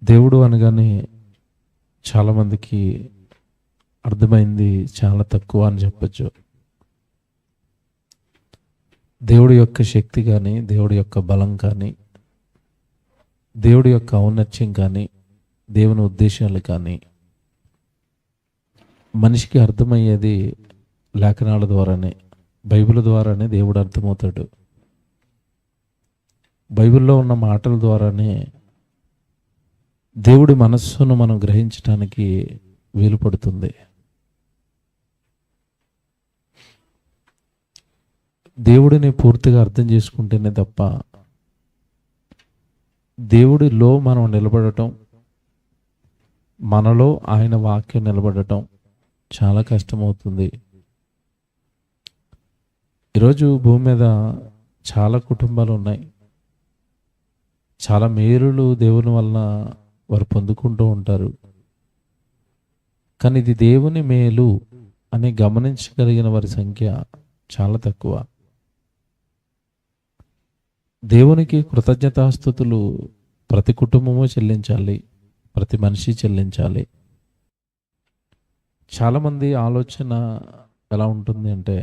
దేవుడు అనగానే చాలామందికి అర్థమైంది చాలా తక్కువ అని చెప్పొచ్చు. దేవుడి యొక్క శక్తి కానీ, దేవుడి యొక్క బలం కానీ, దేవుడి యొక్క ఔన్నత్యం కానీ, దేవుని ఉద్దేశాలు కానీ మనిషికి అర్థమయ్యేది లేఖనాల ద్వారానే, బైబిల్ ద్వారానే దేవుడు అర్థమవుతాడు. బైబిల్లో ఉన్న మాటల ద్వారానే దేవుడి మనస్సును మనం గ్రహించడానికి వీలు పడుతుంది. దేవుడిని పూర్తిగా అర్థం చేసుకుంటేనే తప్ప దేవుడిలో మనం నిలబడటం, మనలో ఆయన వాక్యం నిలబడటం చాలా కష్టమవుతుంది. ఈరోజు భూమి మీద చాలా కుటుంబాలు ఉన్నాయి. చాలా మేలులు దేవుని వలన వారు పొందుకుంటూ ఉంటారు. కానీ ఇది దేవుని మేలు అని గమనించగలిగిన వారి సంఖ్య చాలా తక్కువ. దేవునికి కృతజ్ఞతాస్తుతులు ప్రతి కుటుంబము చెల్లించాలి, ప్రతి మనిషి చెల్లించాలి. చాలామంది ఆలోచన ఎలా ఉంటుంది అంటే,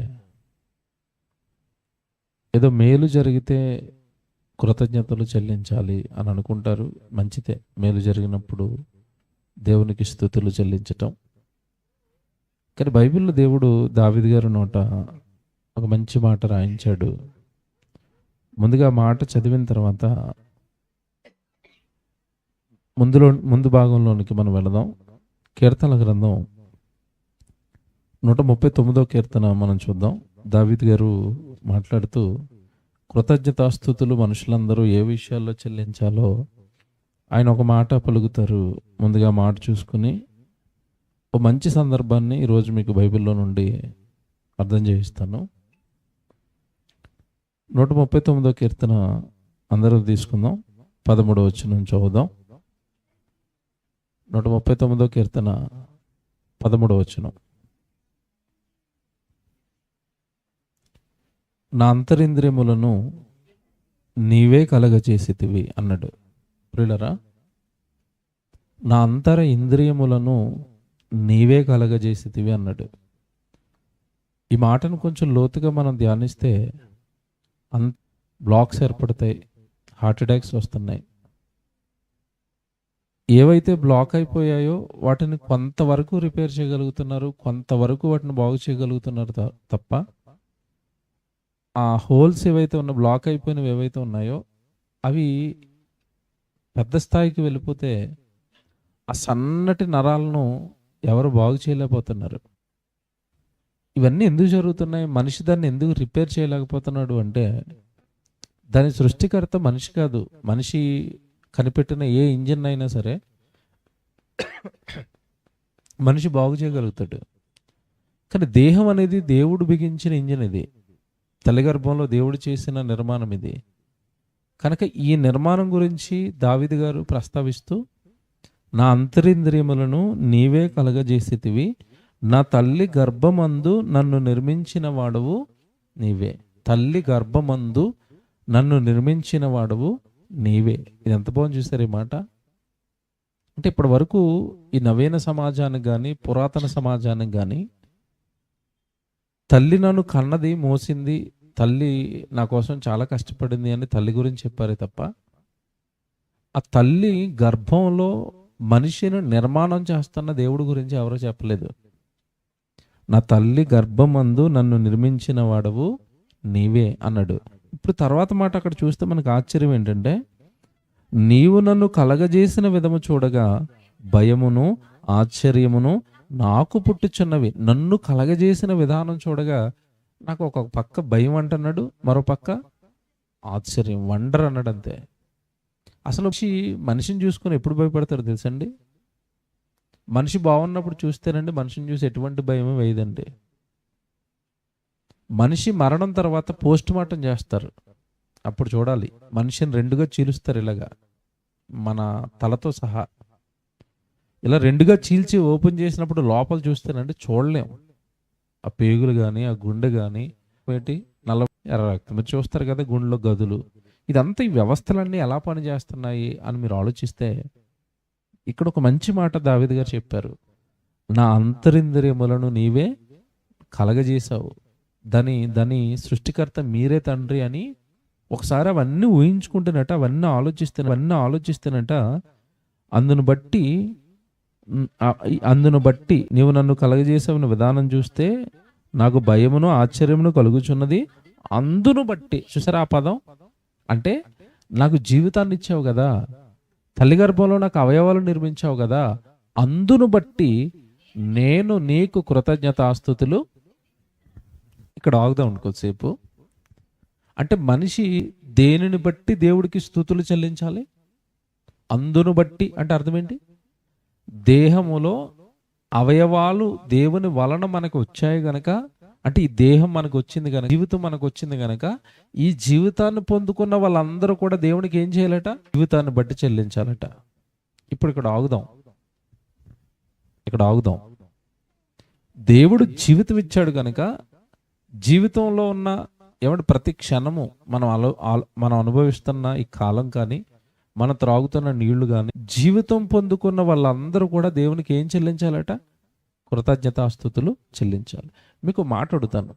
ఏదో మేలు జరిగితే కృతజ్ఞతలు చెల్లించాలి అని అనుకుంటారు. మంచిదే, మేలు జరిగినప్పుడు దేవునికి స్తుతులు చెల్లించటం. కానీ బైబిల్లో దేవుడు దావీదు గారి నోట ఒక మంచి మాట రాయించాడు. ముందుగా మాట చదివిన తర్వాత ముందు భాగంలోనికి మనం వెళదాం. కీర్తనల గ్రంథం 139వ కీర్తన మనం చూద్దాం. దావీదు గారు మాట్లాడుతూ కృతజ్ఞతాస్తుతులు మనుషులందరూ ఏ విషయాల్లో చెల్లించాలో ఆయన ఒక మాట పలుకుతారు. ముందుగా మాట చూసుకుని ఓ మంచి సందర్భాన్ని ఈరోజు మీకు బైబిల్లో నుండి అర్థం చేయిస్తాను. 139వ కీర్తన అందరూ తీసుకుందాం. 13వ వచనం చదువుదాం. 139వ కీర్తన 13వ వచనం. నా అంతరింద్రియములను నీవే కలగచేసితివి అన్నాడు. ప్రియులరా, నా అంతర ఇంద్రియములను నీవే కలగజేసితివి అన్నాడు. ఈ మాటను కొంచెం లోతుగా మనం ధ్యానిస్తే బ్లాక్స్ ఏర్పడతాయి, హార్ట్ అటాక్స్ వస్తున్నాయి. ఏవైతే బ్లాక్ అయిపోయాయో వాటిని కొంతవరకు రిపేర్ చేయగలుగుతున్నారు, కొంతవరకు వాటిని బాగు చేయగలుగుతున్నారు తప్ప ఆ హోల్స్ ఏవైతే ఉన్న బ్లాక్ అయిపోయినవి ఏవైతే ఉన్నాయో అవి పెద్ద స్థాయికి వెళ్ళిపోతే ఆ సన్నటి నరాలను ఎవరు బాగు చేయలేకపోతున్నారు. ఇవన్నీ ఎందుకు జరుగుతున్నాయి? మనిషి దాన్ని ఎందుకు రిపేర్ చేయలేకపోతున్నాడు అంటే, దాని సృష్టికర్త మనిషి కాదు. మనిషి కనిపెట్టిన ఏ ఇంజిన్ అయినా సరే మనిషి బాగు చేయగలుగుతాడు. కానీ దేహం అనేది దేవుడు బిగించిన ఇంజిన్. ఇది తల్లిగర్భంలో దేవుడు చేసిన నిర్మాణం ఇది. కనుక ఈ నిర్మాణం గురించి దావీదు గారు ప్రస్తావిస్తూ, నా అంతరింద్రియములను నీవే కలగజేసితివి, నా తల్లి గర్భమందు నన్ను నిర్మించిన వాడవు నీవే. తల్లి గర్భమందు నన్ను నిర్మించిన వాడవు నీవే. ఇది ఎంత బాగుంది చూసారు ఈ మాట. అంటే ఇప్పటి వరకు ఈ నవీన సమాజానికి కానీ, పురాతన సమాజానికి కానీ, తల్లి నన్ను కన్నది, మోసింది, తల్లి నా కోసం చాలా కష్టపడింది అని తల్లి గురించి చెప్పారే తప్ప, ఆ తల్లి గర్భంలో మనిషిని నిర్మాణం చేస్తున్న దేవుడి గురించి ఎవరో చెప్పలేదు. నా తల్లి గర్భమందు నన్ను నిర్మించిన వాడవు నీవే అన్నాడు. ఇప్పుడు తర్వాత మాట అక్కడ చూస్తే మనకు ఆశ్చర్యం ఏంటంటే, నీవు నన్ను కలగజేసిన విధము చూడగా భయమును ఆశ్చర్యమును నాకు పుట్టుచున్నవి. నన్ను కలగజేసిన విధానం చూడగా నాకు ఒక పక్క భయం అంటున్నాడు, మరో పక్క ఆశ్చర్యం, వండర్ అన్నాడు. అంతే. అసలు మనిషిని చూసుకొని ఎప్పుడు భయపడతారు తెలుసండి? మనిషి బాగున్నప్పుడు చూస్తేనండి మనిషిని చూసి ఎటువంటి భయమే వేయదండి. మనిషి మరణం తర్వాత పోస్ట్ మార్టం చేస్తారు, అప్పుడు చూడాలి. మనిషిని రెండుగా చీలుస్తారు, ఇలాగా మన తలతో సహా ఇలా రెండుగా చీల్చి ఓపెన్ చేసినప్పుడు లోపల చూస్తేనండి చూడలేము. ఆ పేగులు కానీ, ఆ గుండె కానీ, పెట్టి నల్ల ఎర్ర రక్తం మీరు చూస్తారు కదా, గుండెలో గదులు, ఇదంతా ఈ వ్యవస్థలన్నీ ఎలా పనిచేస్తున్నాయి అని మీరు ఆలోచిస్తే ఇక్కడ ఒక మంచి మాట దావీదు గారు చెప్పారు, నా అంతరింద్రియములను నీవే కలగజేశావు, దాని సృష్టికర్త మీరే తండ్రి అని ఒకసారి అవన్నీ ఊహించుకుంటున్నట్ట, అవన్నీ ఆలోచిస్తున్నట్ట అందును బట్టి నీవు నన్ను కలగజేసావు విధానం చూస్తే నాకు భయమును ఆశ్చర్యమును కలుగుచున్నది. అందును బట్టి, చూసారా ఆ పదం, అంటే నాకు జీవితాన్ని ఇచ్చావు కదా, తల్లి గర్భంలో నాకు అవయవాలు నిర్మించావు కదా, అందును బట్టి నేను నీకు కృతజ్ఞతాస్తుతులు. ఇక్కడ ఆగుదాం కొద్దిసేపు. అంటే మనిషి దేనిని బట్టి దేవుడికి స్తుతులు చెల్లించాలి? అందును బట్టి అంటే అర్థం ఏంటి? దేహములో అవయవాలు దేవుని వలన మనకు వచ్చాయి గనక, అంటే ఈ దేహం మనకు వచ్చింది కనుక, జీవితం మనకు వచ్చింది కనుక, ఈ జీవితాన్ని పొందుకున్న వాళ్ళందరూ కూడా దేవునికి ఏం చేయాలట? జీవితాన్ని బట్టి చెల్లించాలట. ఇప్పుడు ఇక్కడ ఆగుదాం. దేవుడు జీవితం ఇచ్చాడు కనుక, జీవితంలో ఉన్న ప్రతి క్షణము మనం అనుభవిస్తున్న ఈ కాలం కానీ, మనం త్రాగుతున్న నీళ్లు కానీ, జీవితం పొందుకున్న వాళ్ళందరూ కూడా దేవునికి ఏం చెల్లించాలట? కృతజ్ఞతాస్తుతులు చెల్లించాలి. మీకు మాట్లాడుతాను,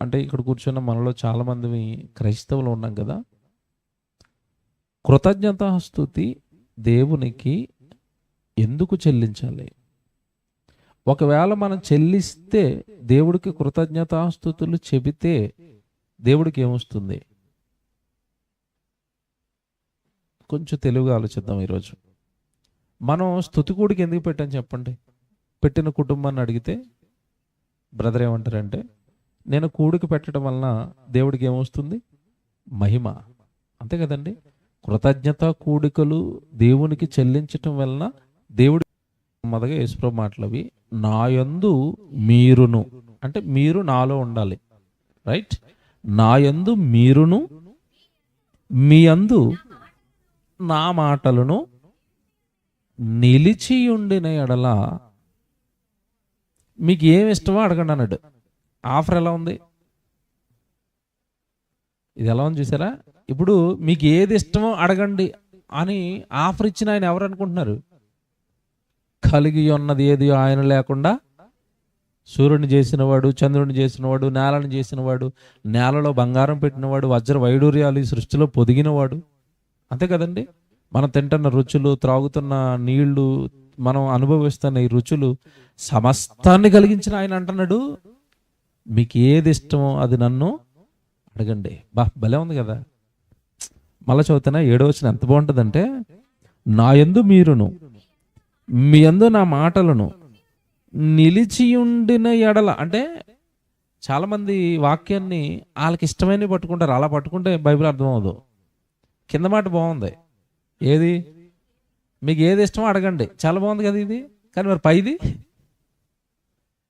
అంటే ఇక్కడ కూర్చున్న మనలో చాలా మంది క్రైస్తవులు ఉన్నాం కదా. కృతజ్ఞతాస్తుతి దేవునికి ఎందుకు చెల్లించాలి? ఒకవేళ మనం చెల్లిస్తే, దేవుడికి కృతజ్ఞతాస్తుతులు చెబితే దేవుడికి ఏమొస్తుంది? కొంచెం తెలుగుగా ఆలోచిద్దాం. ఈరోజు మనం స్తుతికూడికి ఎందుకు పెట్టాం చెప్పండి? పెట్టిన కుటుంబాన్ని అడిగితే బ్రదర్ ఏమంటారంటే, నేను కూడికి పెట్టడం వలన దేవుడికి ఏమొస్తుంది? మహిమ. అంతే కదండి. కృతజ్ఞత కూడికలు దేవునికి చెల్లించటం వలన దేవుడి మొదగా యేసుప్రభు మాటలవి, నాయందు మీరును, అంటే మీరు నాలో ఉండాలి, రైట్? నాయందు మీరును, మీ యందు నా మాటలను నిలిచియుండిన ఎడల మీకు ఏమి ఇష్టమో అడగండి అన్నాడు. ఆఫర్ ఎలా ఉంది? ఇది ఎలా ఉంది చూసారా? ఇప్పుడు మీకు ఏది ఇష్టమో అడగండి అని ఆఫర్ ఇచ్చిన ఆయన ఎవరు అనుకుంటున్నారు? కలిగి ఉన్నది ఏది ఆయన లేకుండా సూర్యుని చేసినవాడు, చంద్రుని చేసినవాడు, నేలను చేసినవాడు, నేలలో బంగారం పెట్టినవాడు, వజ్ర వైడూర్యాలు ఈ సృష్టిలో పొదిగినవాడు. అంతే కదండి. మనం తింటున్న రుచులు, త్రాగుతున్న నీళ్లు, మనం అనుభవిస్తున్న ఈ రుచులు సమస్తాన్ని కలిగించిన ఆయన అంటున్నాడు, మీకు ఏది ఇష్టమో అది నన్ను అడగండి. భలే ఉంది కదా. మళ్ళీ చదువుతున్నా 7వ వచనం ఎంత బాగుంటుందంటే, నా యందు మీరును, మీ యందు నా మాటలను నిలిచియుండిన ఎడల. అంటే చాలామంది వాక్యాన్ని వాళ్ళకి ఇష్టమైనవి పట్టుకుంటారు. అలా పట్టుకుంటే బైబిల్ అర్థం అవ్వదు. కింద మాట బాగుంది, ఏది? మీకు ఏది ఇష్టమో అడగండి. చాలా బాగుంది కదా ఇది. కానీ మరి పైది,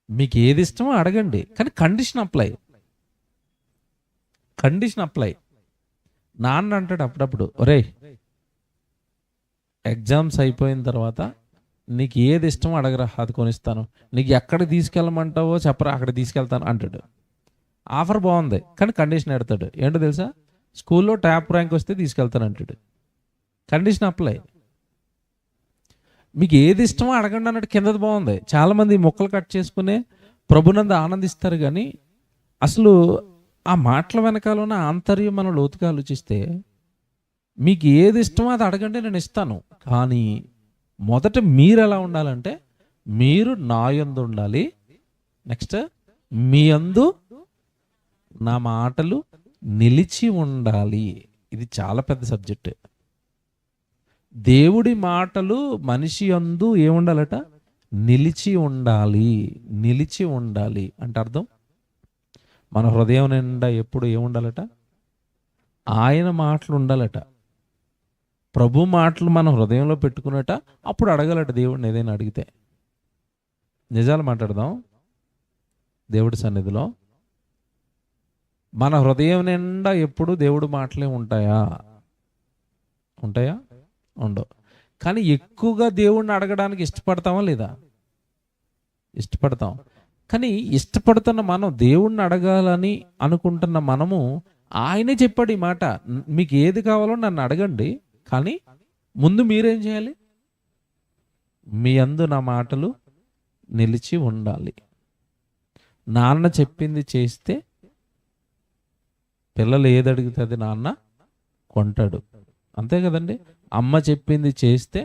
మీకు ఏది ఇష్టమో అడగండి, కానీ కండిషన్ అప్లై. నాన్న అంటాడు అప్పుడప్పుడు, ఒరేయ్ ఎగ్జామ్స్ అయిపోయిన తర్వాత నీకు ఏది ఇష్టమో అడగరా, అది కొనిస్తాను. నీకు ఎక్కడ తీసుకెళ్ళమంటావో చెప్పరా, అక్కడ తీసుకెళ్తాను అంటాడు. ఆఫర్ బాగుంది, కానీ కండిషన్ పెడతాడు. ఏంటో తెలుసా? స్కూల్లో టాప్ ర్యాంక్ వస్తే తీసుకెళ్తాను అంటాడు. Condition apply. మీకు ఏది ఇష్టమో అడగండి అన్నట్టు కిందది బాగుంది. చాలామంది మొక్కలు కట్ చేసుకునే ప్రభునందు ఆనందిస్తారు, కానీ అసలు ఆ మాటల వెనకాల ఉన్న ఆంతర్యం మనం లోతుగా ఆలోచిస్తే, మీకు ఏది ఇష్టమో అది అడగండి, నేను ఇస్తాను. కానీ మొదట మీరు ఎలా ఉండాలంటే, మీరు నా యందు ఉండాలి. నెక్స్ట్, మీ యందు నా మాటలు నిలిచి ఉండాలి. ఇది చాలా పెద్ద సబ్జెక్ట్. దేవుడి మాటలు మనిషి యందు ఏముండాలట? నిలిచి ఉండాలి అంటే అర్థం, మన హృదయం నిండా ఎప్పుడు ఏముండాలట? ఆయన మాటలు ఉండాలట. ప్రభు మాటలు మన హృదయంలో పెట్టుకున్నట, అప్పుడు అడగాలట దేవుడిని ఏదైనా అడిగితే. నిజాలు మాట్లాడదాం. దేవుడి సన్నిధిలో మన హృదయం నిండా ఎప్పుడు దేవుడి మాటలే ఉంటాయా? ఉండవు. కానీ ఎక్కువగా దేవుడిని అడగడానికి ఇష్టపడతామా లేదా? ఇష్టపడతాం. కానీ ఇష్టపడుతున్న మనం, దేవుణ్ణి అడగాలని అనుకుంటున్న మనము, ఆయనే చెప్పాడు ఈ మాట, మీకు ఏది కావాలో నన్ను అడగండి, కానీ ముందు మీరేం చేయాలి? మీ యందు నా మాటలు నిలిచి ఉండాలి. నాన్న చెప్పింది చేస్తే పిల్లలు ఏది అడిగితే అది నాన్న కొంటాడు, అంతే కదండి. అమ్మ చెప్పింది చేస్తే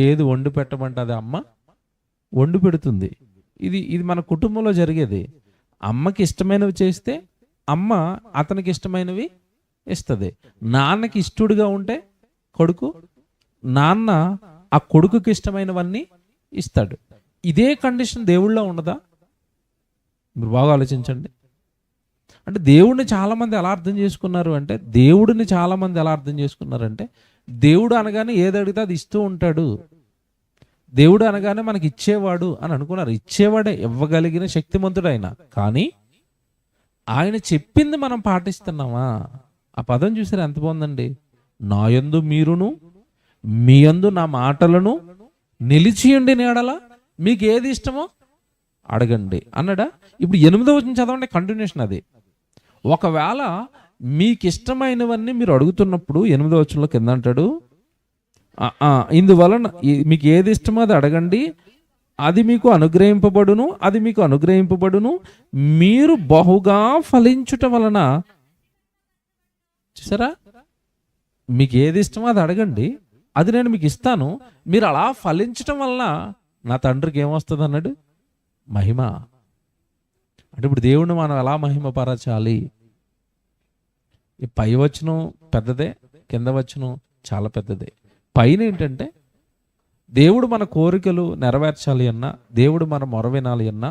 ఏది వండి పెట్టమంటే అది అమ్మ వండి పెడుతుంది. ఇది మన కుటుంబంలో జరిగేది. అమ్మకి ఇష్టమైనవి చేస్తే అమ్మ అతనికి ఇష్టమైనవి ఇస్తుంది. నాన్నకి ఇష్టడుగా ఉంటే కొడుకు, నాన్న ఆ కొడుకుకి ఇష్టమైనవన్నీ ఇస్తాడు. ఇదే కండిషన్ దేవుళ్ళో ఉండదా? మీరు బాగా ఆలోచించండి. అంటే దేవుడిని చాలామంది ఎలా అర్థం చేసుకున్నారు అంటే, దేవుడు అనగానే ఏది అడిగితే అది ఇస్తూ ఉంటాడు, దేవుడు అనగానే మనకి ఇచ్చేవాడు అని అనుకున్నారు. ఇచ్చేవాడే, ఇవ్వగలిగిన శక్తిమంతుడు ఆయన. కానీ ఆయన చెప్పింది మనం పాటిస్తున్నామా? ఆ పదం చూసారు ఎంత బాగుందండి. నా యందు మీరును మీ యందు నా మాటలను నిలిచియుండి నీడల మీకు ఏది ఇష్టమో అడగండి అన్నాడా? ఇప్పుడు 8వ వచనం చదవండి, కంటిన్యూషన్ అది. ఒకవేళ మీకు ఇష్టమైనవన్నీ మీరు అడుగుతున్నప్పుడు 8వ వచనంలో కింద అంటాడు, ఇందువలన మీకు ఏది ఇష్టమో అది అడగండి, అది మీకు అనుగ్రహింపబడును, మీరు బహుగా ఫలించుట వలన. చూసారా? మీకు ఏది ఇష్టమో అది అడగండి, అది నేను మీకు ఇస్తాను, మీరు అలా ఫలించటం వలన నా తండ్రికి ఏమొస్తుంది అన్నాడు? మహిమ. అంటే ఇప్పుడు దేవుణ్ణి మనం ఎలా మహిమపరచాలి? ఈ పై వచనం పెద్దదే, కింద వచనం చాలా పెద్దదే. పైన ఏంటంటే దేవుడు మన కోరికలు నెరవేర్చాలి అన్నా, దేవుడు మన మొర వినాలి అన్నా,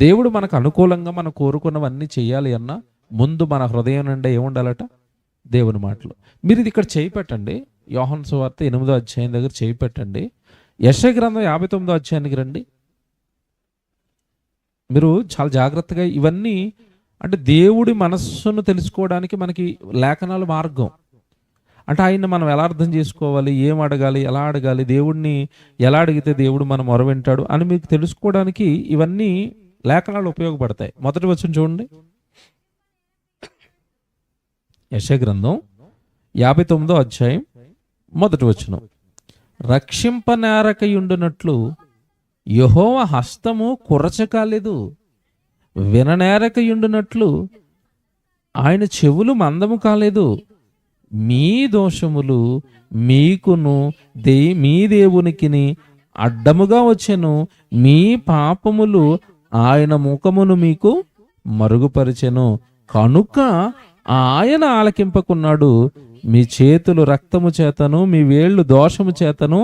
దేవుడు మనకు అనుకూలంగా మనం కోరుకున్నవన్నీ చేయాలి అన్నా ముందు మన హృదయం నుండి ఏముండాలట? దేవుని మాటలు. మీరు ఇది ఇక్కడ చేయి పెట్టండి. యోహాను సువార్త 8వ అధ్యాయం దగ్గర చేయి పెట్టండి. యెషయా గ్రంథం 59వ అధ్యాయానికి రండి. మీరు చాలా జాగ్రత్తగా ఇవన్నీ, అంటే దేవుడి మనస్సును తెలుసుకోవడానికి మనకి లేఖనాలు మార్గం. అంటే ఆయన్ని మనం ఎలా అర్థం చేసుకోవాలి, ఏం అడగాలి, ఎలా అడగాలి, దేవుడిని ఎలా అడిగితే దేవుడు మనం మొర వింటాడు అని మీకు తెలుసుకోవడానికి ఇవన్నీ లేఖనాలు ఉపయోగపడతాయి. మొదటి వచనం చూడండి, యెషయా గ్రంథం 59వ అధ్యాయం మొదటి వచనం. రక్షింపనేరకయుండునట్లు యెహోవా హస్తము కురచకాలేదు, విననేరకయుండునట్లు ఆయన చెవులు మందము కాలేదు. మీ దోషములు మీకును మీ దేవునికిని అడ్డముగా వచ్చెను, మీ పాపములు ఆయన ముఖమును మీకు మరుగుపరిచెను, కనుక ఆయన ఆలకింపకున్నాడు. మీ చేతులు రక్తము చేతను మీ వేళ్ళు దోషము చేతను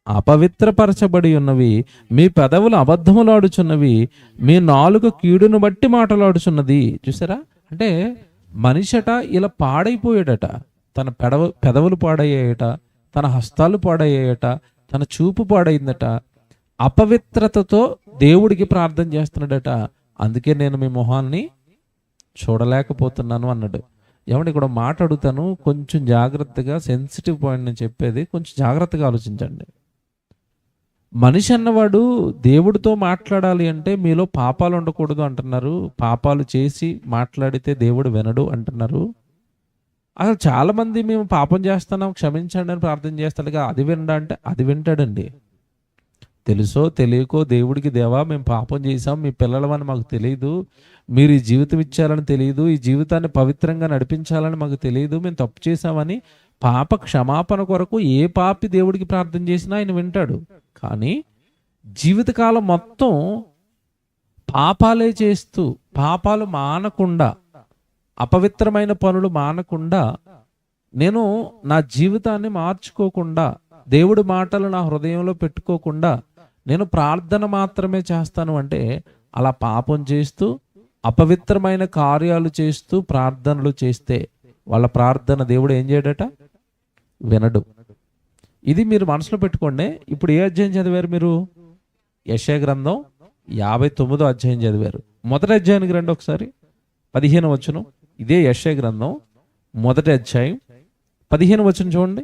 అపవిత్రపరచబడి ఉన్నవి, మీ పెదవులు అబద్ధములాడుచున్నవి, మీ నాలుక కీడును బట్టి మాటలాడుచున్నది. చూసారా? అంటే మనిషట ఇలా పాడైపోయాడట. తన పెదవులు పాడయ్యాయట, తన హస్తాలు పాడయ్యాయట, తన చూపు పాడైందట, అపవిత్రతతో దేవుడికి ప్రార్థన చేస్తున్నాడట. అందుకే నేను మీ మొహాన్ని చూడలేకపోతున్నాను అన్నాడు. ఏమంటే ఇక్కడ మాట అడుగుతాను, కొంచెం జాగ్రత్తగా, సెన్సిటివ్ పాయింట్ నేను చెప్పేది, కొంచెం జాగ్రత్తగా ఆలోచించండి. మనిషి అన్నవాడు దేవుడితో మాట్లాడాలి అంటే మీలో పాపాలు ఉండకూడదు అంటున్నారు, పాపాలు చేసి మాట్లాడితే దేవుడు వినడు అంటున్నారు. అసలు చాలా మంది మేము పాపం చేస్తున్నాం క్షమించండి అని ప్రార్థన చేస్తాడు, అది వినడా అంటే అది వింటాడండి. తెలుసో తెలియకో దేవుడికి, దేవా మేము పాపం చేసాం, మీ పిల్లలమని మాకు తెలియదు, మీరు ఈ జీవితం ఇచ్చారని తెలియదు, ఈ జీవితాన్ని పవిత్రంగా నడిపించాలని మాకు తెలియదు, మేము తప్పు చేశామని పాప క్షమాపణ కొరకు ఏ పాపి దేవుడికి ప్రార్థన చేసినా ఆయన వింటాడు. కానీ జీవితకాలం మొత్తం పాపాలే చేస్తూ, పాపాలు మానకుండా, అపవిత్రమైన పనులు మానకుండా, నేను నా జీవితాన్ని మార్చుకోకుండా, దేవుడి మాటలు నా హృదయంలో పెట్టుకోకుండా నేను ప్రార్థన మాత్రమే చేస్తాను అంటే, అలా పాపం చేస్తూ అపవిత్రమైన కార్యాలు చేస్తూ ప్రార్థనలు చేస్తే వాళ్ళ ప్రార్థన దేవుడు ఏం చేయడట? వినడు. ఇది మీరు మనసులో పెట్టుకోండి. ఇప్పుడు ఏ అధ్యాయం చదివారు మీరు? యెషయా గ్రంథం 59వ అధ్యాయం చదివారు. మొదటి అధ్యాయానికి రండి ఒకసారి, 15వ వచనం. ఇదే యెషయా గ్రంథం మొదటి అధ్యాయం 15వ వచనం చూడండి.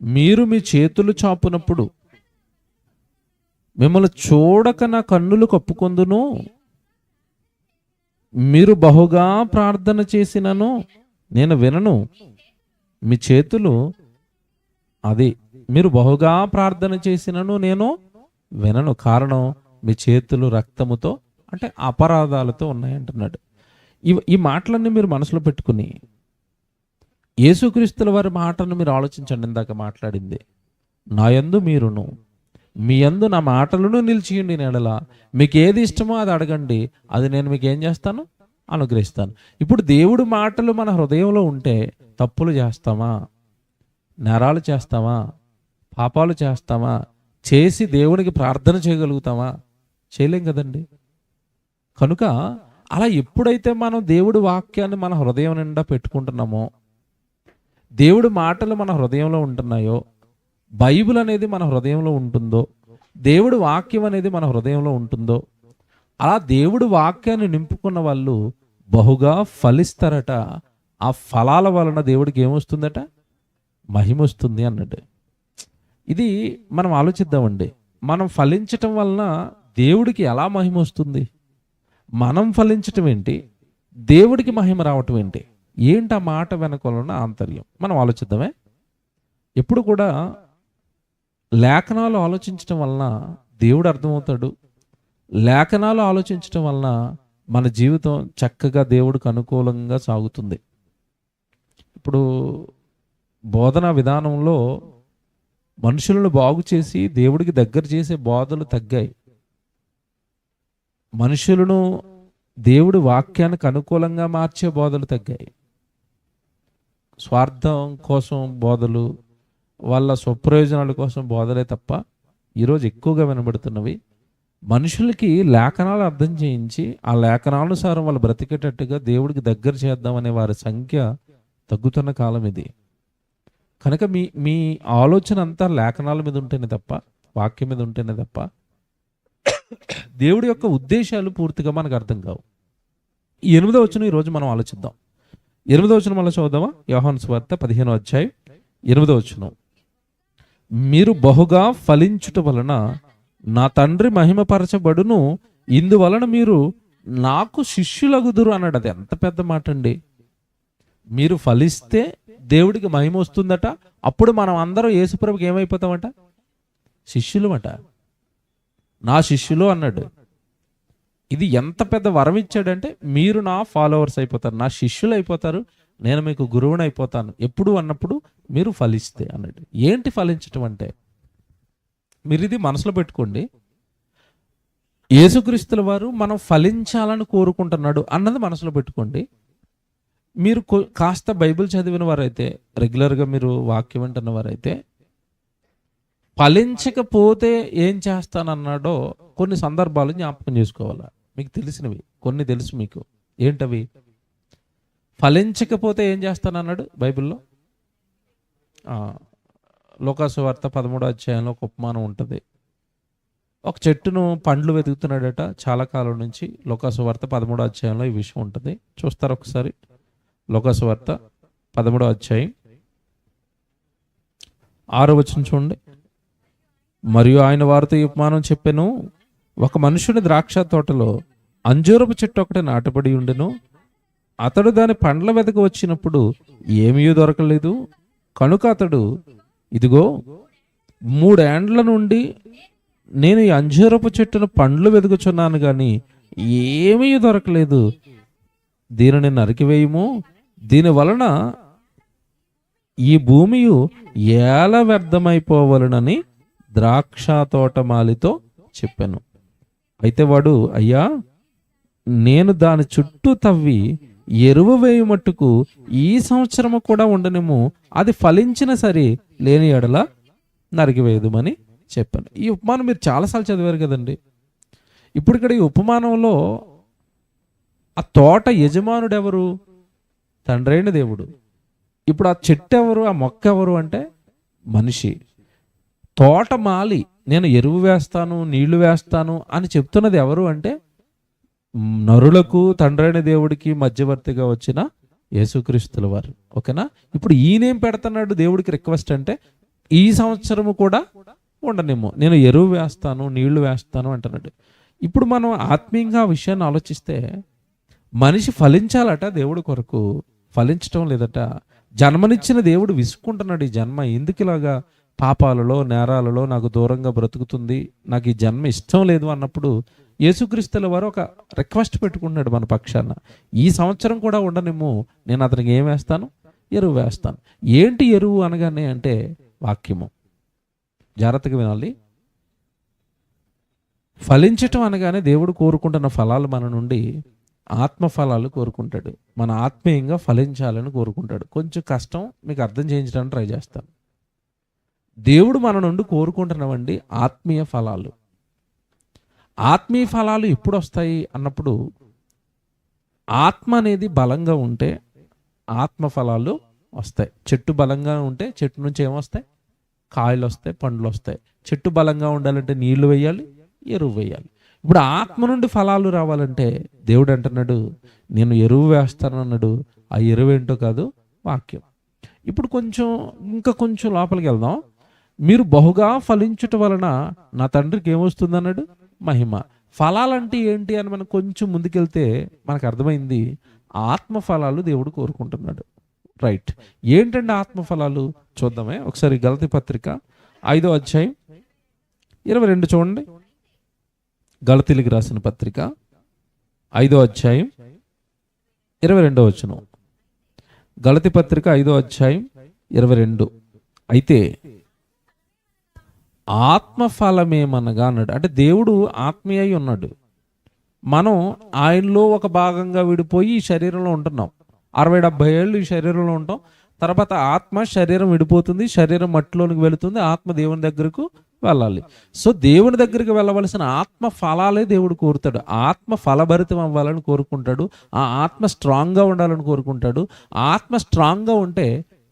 మీరు మీ చేతులు చాపునప్పుడు మిమ్మల్ని చూడక నా కన్నులు కప్పుకొందును, మీరు బహుగా ప్రార్థన చేసినను నేను వినను. మీ చేతులు అది మీరు బహుగా ప్రార్థన చేసినను నేను వినను. కారణం మీ చేతులు రక్తముతో అంటే అపరాధాలతో ఉన్నాయంటున్నాడు. ఈ మాటలన్నీ మీరు మనసులో పెట్టుకుని యేసుక్రీస్తుల వారి మాటను మీరు ఆలోచించండి. ఇందాక మాట్లాడింది, నా యందు మీరును మీ యందు నా మాటలను నిలిచియుండి నెడల మీకు ఏది ఇష్టమో అది అడగండి, అది నేను మీకు ఏం చేస్తాను, అనుగ్రహిస్తాను. ఇప్పుడు దేవుడి మాటలు మన హృదయంలో ఉంటే తప్పులు చేస్తామా, నేరాలు చేస్తామా, పాపాలు చేస్తామా, చేసి దేవునికి ప్రార్థన చేయగలుగుతామా? చేయలేం కదండి. కనుక అలా ఎప్పుడైతే మనం దేవుడి వాక్యాన్ని మన హృదయం నిండా పెట్టుకుంటున్నామో, దేవుడి మాటలు మన హృదయంలో ఉంటున్నాయో, బైబిల్ అనేది మన హృదయంలో ఉంటుందో, దేవుడి వాక్యం అనేది మన హృదయంలో ఉంటుందో, అలా దేవుడి వాక్యాన్ని నింపుకున్న వాళ్ళు బహుగా ఫలిస్తారట. ఆ ఫలాల వలన దేవుడికి ఏమొస్తుందట, మహిమ వస్తుంది అన్నట్టు. ఇది మనం ఆలోచిద్దామండి. మనం ఫలించటం వలన దేవుడికి ఎలా మహిమ వస్తుంది? మనం ఫలించటం ఏంటి, దేవుడికి మహిమ రావటం ఏంటి? ఏంటి ఆ మాట వెనకాలన్న ఆంతర్యం మనం ఆలోచిద్దామే. ఎప్పుడు కూడా లేఖనాలు ఆలోచించటం వలన దేవుడు అర్థమవుతాడు. లేఖనాలు ఆలోచించటం వలన మన జీవితం చక్కగా దేవుడికి అనుకూలంగా సాగుతుంది. ఇప్పుడు బోధనా విధానంలో మనుషులను బాగు చేసి దేవుడికి దగ్గర చేసే బోధలు తగ్గాయి. మనుషులను దేవుడి వాక్యానికి అనుకూలంగా మార్చే బోధలు తగ్గాయి. స్వార్థం కోసం బోధలు, వాళ్ళ స్వప్రయోజనాల కోసం బోధలే తప్ప ఈరోజు ఎక్కువగా వినబడుతున్నవి మనుషులకి లేఖనాలు అర్థం చేయించి ఆ లేఖనానుసారం వాళ్ళు బ్రతికేటట్టుగా దేవుడికి దగ్గర చేద్దామనే వారి సంఖ్య తగ్గుతున్న కాలం ఇది. కనుక మీ ఆలోచన అంతా లేఖనాల మీద ఉంటేనే తప్ప, వాక్యం మీద ఉంటేనే తప్ప దేవుడి యొక్క ఉద్దేశాలు పూర్తిగా మనకు అర్థం కావు. 8వ వచనం ఈరోజు మనం ఆలోచిద్దాం. 8వ వచనం మళ్ళీ చదువుదామా? యోహాను సువార్త 15వ అధ్యాయం 8వ వచనం. మీరు బహుగా ఫలించుట వలన నా తండ్రి మహిమపరచబడును, ఇందువలన మీరు నాకు శిష్యులగుదురు అన్నాడు. అది ఎంత పెద్ద మాట అండి. మీరు ఫలిస్తే దేవుడికి మహిమ వస్తుందట. అప్పుడు మనం అందరం యేసుప్రభుకి ఏమైపోతామట, శిష్యులమట. నా శిష్యులు అన్నాడు. ఇది ఎంత పెద్ద వరం ఇచ్చాడంటే, మీరు నా ఫాలోవర్స్ అయిపోతారు, నా శిష్యులు అయిపోతారు, నేను మీకు గురువుని అయిపోతాను ఎప్పుడు అన్నప్పుడు మీరు ఫలిస్తే అన్నాడు. ఏంటి ఫలించటం అంటే? మీరు ఇది మనసులో పెట్టుకోండి. యేసుక్రీస్తుల వారు మనం ఫలించాలని కోరుకుంటున్నాడు అన్నది మనసులో పెట్టుకోండి. మీరు కాస్త బైబిల్ చదివిన వారైతే, రెగ్యులర్గా మీరు వాక్యం వింటున్న వారైతే, ఫలించకపోతే ఏం చేస్తానన్నాడో కొన్ని సందర్భాలు జ్ఞాపకం చేసుకోవాలా. మీకు తెలిసినవి కొన్ని తెలుసు మీకు. ఏంటవి? ఫలించకపోతే ఏం చేస్తానన్నాడు బైబిల్లో. లూకాసు వార్త 13వ అధ్యాయంలో ఒక ఉపమానం ఉంటుంది. ఒక చెట్టును పండ్లు వెతుకుతున్నాడట చాలా కాలం నుంచి. లూకాసు వార్త 13వ అధ్యాయంలో ఈ విషయం ఉంటుంది. చూస్తారు ఒకసారి. లూకాసు వార్త 13వ అధ్యాయం 6వ వచనం చూడండి. మరియు ఆయన వారితో ఈ ఉపమానం చెప్పెను, ఒక మనుషుని ద్రాక్ష తోటలో అంజూరపు చెట్టు ఒకటి నాటబడి ఉండెను. అతడు దాని పండ్ల వెతక వచ్చినప్పుడు ఏమీ దొరకలేదు. కనుక అతడు, ఇదిగో 3 ఏండ్ల నుండి నేను ఈ అంజూరపు చెట్టును పండ్లు వెతుకుచున్నాను కానీ ఏమీ దొరకలేదు, దీనిని నరికివేయము, దీని వలన ఈ భూమి ఏల వ్యర్థమైపోవలనని ద్రాక్ష తోటమాలితో చెప్పాను. అయితే వాడు, అయ్యా, నేను దాని చుట్టూ తవ్వి ఎరువు వేయు మట్టుకు ఈ సంవత్సరము కూడా ఉండనేమో, అది ఫలించిన సరే, లేని ఎడల నరికివేయదుమని చెప్పాను. ఈ ఉపమానం మీరు చాలాసార్లు చదివారు కదండి. ఇప్పుడు ఇక్కడ ఈ ఉపమానంలో ఆ తోట యజమానుడు ఎవరు? తండ్రైన దేవుడు. ఇప్పుడు ఆ చెట్టు ఎవరు? ఆ మొక్క ఎవరు అంటే మనిషి. తోటమాలి నేను ఎరువు వేస్తాను, నీళ్లు వేస్తాను అని చెప్తున్నది ఎవరు అంటే నరులకు తండ్రైన దేవుడికి మధ్యవర్తిగా వచ్చిన యేసుక్రీస్తుల వారు. ఓకేనా? ఇప్పుడు ఈయనేం పెడుతున్నాడు దేవుడికి రిక్వెస్ట్ అంటే, ఈ సంవత్సరము కూడా ఉండనేమో, నేను ఎరువు వేస్తాను, నీళ్లు వేస్తాను అంటున్నాడు. ఇప్పుడు మనం ఆత్మీయంగా ఆ విషయాన్ని ఆలోచిస్తే, మనిషి ఫలించాలట దేవుడి కొరకు, ఫలించటం లేదట. జన్మనిచ్చిన దేవుడు విసుక్కుంటున్నాడు, ఈ జన్మ ఎందుకు ఇలాగా పాపాలలో నేరాలలో నాకు దూరంగా బ్రతుకుతుంది, నాకు ఈ జన్మ ఇష్టం లేదు అన్నప్పుడు యేసుక్రీస్తుల వారు ఒక రిక్వెస్ట్ పెట్టుకున్నాడు మన పక్షాన. ఈ సంవత్సరం కూడా ఉండనేమో, నేను అతనికి ఏం వేస్తాను? ఎరువు వేస్తాను. ఏంటి ఎరువు అనగానే అంటే వాక్యము. జాగ్రత్తగా వినాలి. ఫలించటం అనగానే దేవుడు కోరుకుంటున్న ఫలాలు మన నుండి ఆత్మ ఫలాలు కోరుకుంటాడు. మన ఆత్మీయంగా ఫలించాలని కోరుకుంటాడు. కొంచెం కష్టం, మీకు అర్థం చేయించడానికి ట్రై చేస్తాను. దేవుడు మన నుండి కోరుకుంటున్నవండి ఆత్మీయ ఫలాలు. ఆత్మీయ ఫలాలు ఎప్పుడు వస్తాయి అన్నప్పుడు, ఆత్మ అనేది బలంగా ఉంటే ఆత్మ ఫలాలు వస్తాయి. చెట్టు బలంగా ఉంటే చెట్టు నుంచి ఏమొస్తాయి? కాయలు వస్తాయి, పండ్లు వస్తాయి. చెట్టు బలంగా ఉండాలంటే నీళ్లు వేయాలి, ఎరువు వేయాలి. ఇప్పుడు ఆత్మ నుండి ఫలాలు రావాలంటే దేవుడు అంటున్నాడు, నేను ఎరువు వేస్తానన్నాడు. ఆ ఎరువు ఏంటో కాదు, వాక్యం. ఇప్పుడు ఇంకా కొంచెం లోపలికి వెళ్దాం. మీరు బహుగా ఫలించుట వలన నా తండ్రికి ఏమొస్తుంది అన్నాడు? మహిమ. ఫలాలంటే ఏంటి అని మనం కొంచెం ముందుకెళ్తే మనకు అర్థమైంది, ఆత్మ ఫలాలు దేవుడు కోరుకుంటున్నాడు. రైట్, ఏంటండి ఆత్మ ఫలాలు? చూద్దామే ఒకసారి. గలతీ పత్రిక 5వ అధ్యాయం 22 చూడండి. గలతీలకు రాసిన పత్రిక 5వ అధ్యాయం 22వ వచనం. గలతీ పత్రిక 5వ అధ్యాయం 22. అయితే ఆత్మఫలమేమనగా అన్నాడు. అంటే దేవుడు ఆత్మీయ అయి ఉన్నాడు. మనం ఆయనలో ఒక భాగంగా విడిపోయి ఈ శరీరంలో ఉంటున్నాం. 60-70 ఏళ్ళు ఈ శరీరంలో ఉంటాం. తర్వాత ఆత్మ శరీరం విడిపోతుంది, శరీరం మట్టిలోనికి వెళుతుంది, ఆత్మ దేవుని దగ్గరకు వెళ్ళాలి. సో దేవుని దగ్గరికి వెళ్ళవలసిన ఆత్మ ఫలాలే దేవుడు కోరుతాడు. ఆత్మ ఫలభరితం అవ్వాలని కోరుకుంటాడు. ఆ ఆత్మ స్ట్రాంగ్గా ఉండాలని కోరుకుంటాడు. ఆత్మ స్ట్రాంగ్గా ఉంటే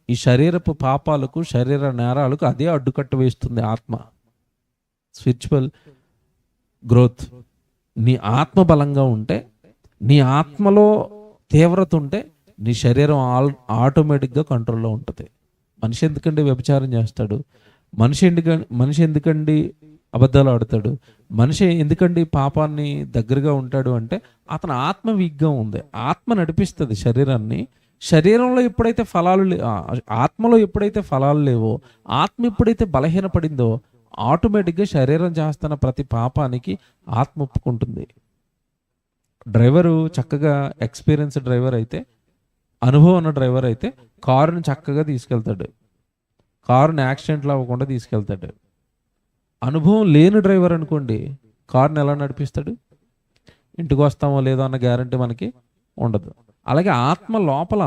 ఈ శరీరపు పాపాలకు, శరీర నేరాలకు అదే అడ్డుకట్ట వేస్తుంది ఆత్మ. Spiritual growth. నీ ఆత్మ బలంగా ఉంటే, నీ ఆత్మలో తీవ్రత ఉంటే నీ శరీరం ఆటోమేటిక్గా కంట్రోల్లో ఉంటుంది. మనిషి ఎందుకండి వ్యభిచారం చేస్తాడు? మనిషి ఎందుకండి అబద్ధాలు ఆడతాడు? మనిషి ఎందుకండి పాపాన్ని దగ్గరగా ఉంటాడు అంటే అతని ఆత్మ వీక్గా ఉంది. ఆత్మ నడిపిస్తుంది శరీరాన్ని. శరీరంలో ఎప్పుడైతే ఆత్మలో ఎప్పుడైతే ఫలాలు లేవో, ఆత్మ ఎప్పుడైతే బలహీనపడిందో ఆటోమేటిక్గా శరీరం చేస్తున్న ప్రతి పాపానికి ఆత్మ ఒప్పుకుంటుంది. డ్రైవరు చక్కగా ఎక్స్పీరియన్స్ డ్రైవర్ అయితే, అనుభవం ఉన్న డ్రైవర్ అయితే కారుని చక్కగా తీసుకెళ్తాడు, కారుని యాక్సిడెంట్లు అవ్వకుండా తీసుకెళ్తాడు. అనుభవం లేని డ్రైవర్ అనుకోండి, కారుని ఎలా నడిపిస్తాడు? ఇంటికి వస్తామో లేదో అన్న గ్యారంటీ మనకి ఉండదు. అలాగే ఆత్మ లోపల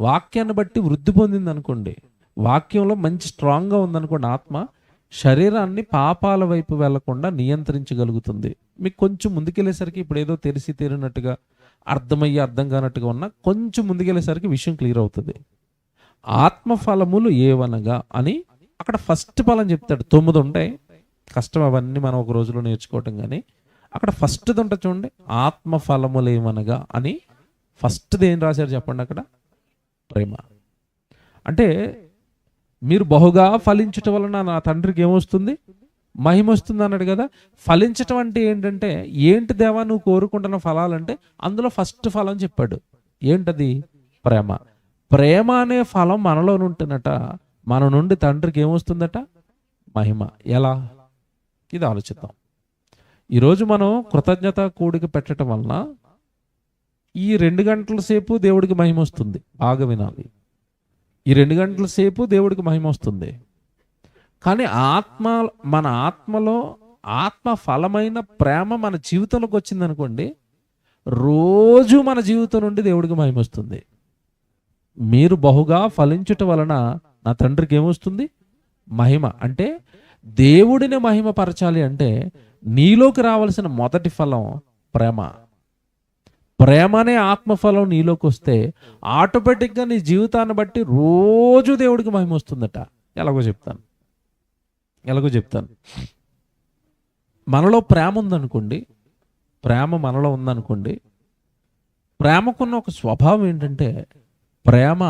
వాక్యాన్ని బట్టి వృద్ధి పొందింది అనుకోండి, వాక్యంలో మంచి స్ట్రాంగ్గా ఉందనుకోండి, ఆత్మ శరీరాన్ని పాపాల వైపు వెళ్లకుండా నియంత్రించగలుగుతుంది. మీకు కొంచెం ముందుకెళ్ళేసరికి, ఇప్పుడు ఏదో తెలిసి తీరినట్టుగా అర్థమయ్యి అర్థం కానట్టుగా ఉన్నా కొంచెం ముందుకెళ్ళేసరికి విషయం క్లియర్ అవుతుంది. ఆత్మ ఫలములు ఏవనగా అని అక్కడ ఫస్ట్ ఫలం చెప్తాడు. 9 ఉంటాయి, కష్టం అవన్నీ మనం ఒక రోజులో నేర్చుకోవటం. కానీ అక్కడ ఫస్ట్ది ఉంటుంది చూడండి, ఆత్మ ఫలములు ఏమనగా అని. ఫస్ట్ది ఏం రాశారు చెప్పండి అక్కడ? ప్రేమ. అంటే మీరు బహుగా ఫలించటం వలన నా తండ్రికి ఏమొస్తుంది? మహిమ వస్తుంది అన్నాడు కదా. ఫలించటం అంటే ఏంటంటే, ఏంటి దేవా నువ్వు కోరుకుంటున్న ఫలాలంటే అందులో ఫస్ట్ ఫలం చెప్పాడు. ఏంటది? ప్రేమ. ప్రేమ అనే ఫలం మనలో ఉంటున్నట, మన నుండి తండ్రికి ఏమొస్తుందట? మహిమ. ఎలా? ఇది ఆలోచిద్దాం. ఈరోజు మనం కృతజ్ఞత కూడిక పెట్టడం వలన ఈ 2 గంటల సేపు దేవుడికి మహిమ వస్తుంది. బాగా వినాలి. ఈ 2 గంటల సేపు దేవుడికి మహిమ వస్తుంది. కానీ మన ఆత్మలో ఆత్మ ఫలమైన ప్రేమ మన జీవితంలోకి వచ్చింది అనుకోండి, రోజు మన జీవితం నుండి దేవుడికి మహిమ వస్తుంది. మీరు బహుగా ఫలించుట వలన నా తండ్రికి ఏమొస్తుంది? మహిమ. అంటే దేవుడిని మహిమ పరచాలి అంటే నీలోకి రావాల్సిన మొదటి ఫలం ప్రేమ. ప్రేమ అనే ఆత్మఫలం నీలోకి వస్తే ఆటోమేటిక్గా నీ జీవితాన్ని బట్టి రోజు దేవుడికి మహిమ వస్తుందట. ఎలాగో చెప్తాను. మనలో ప్రేమ ఉందనుకోండి, మనలో ఉందనుకోండి, ప్రేమకున్న ఒక స్వభావం ఏంటంటే, ప్రేమ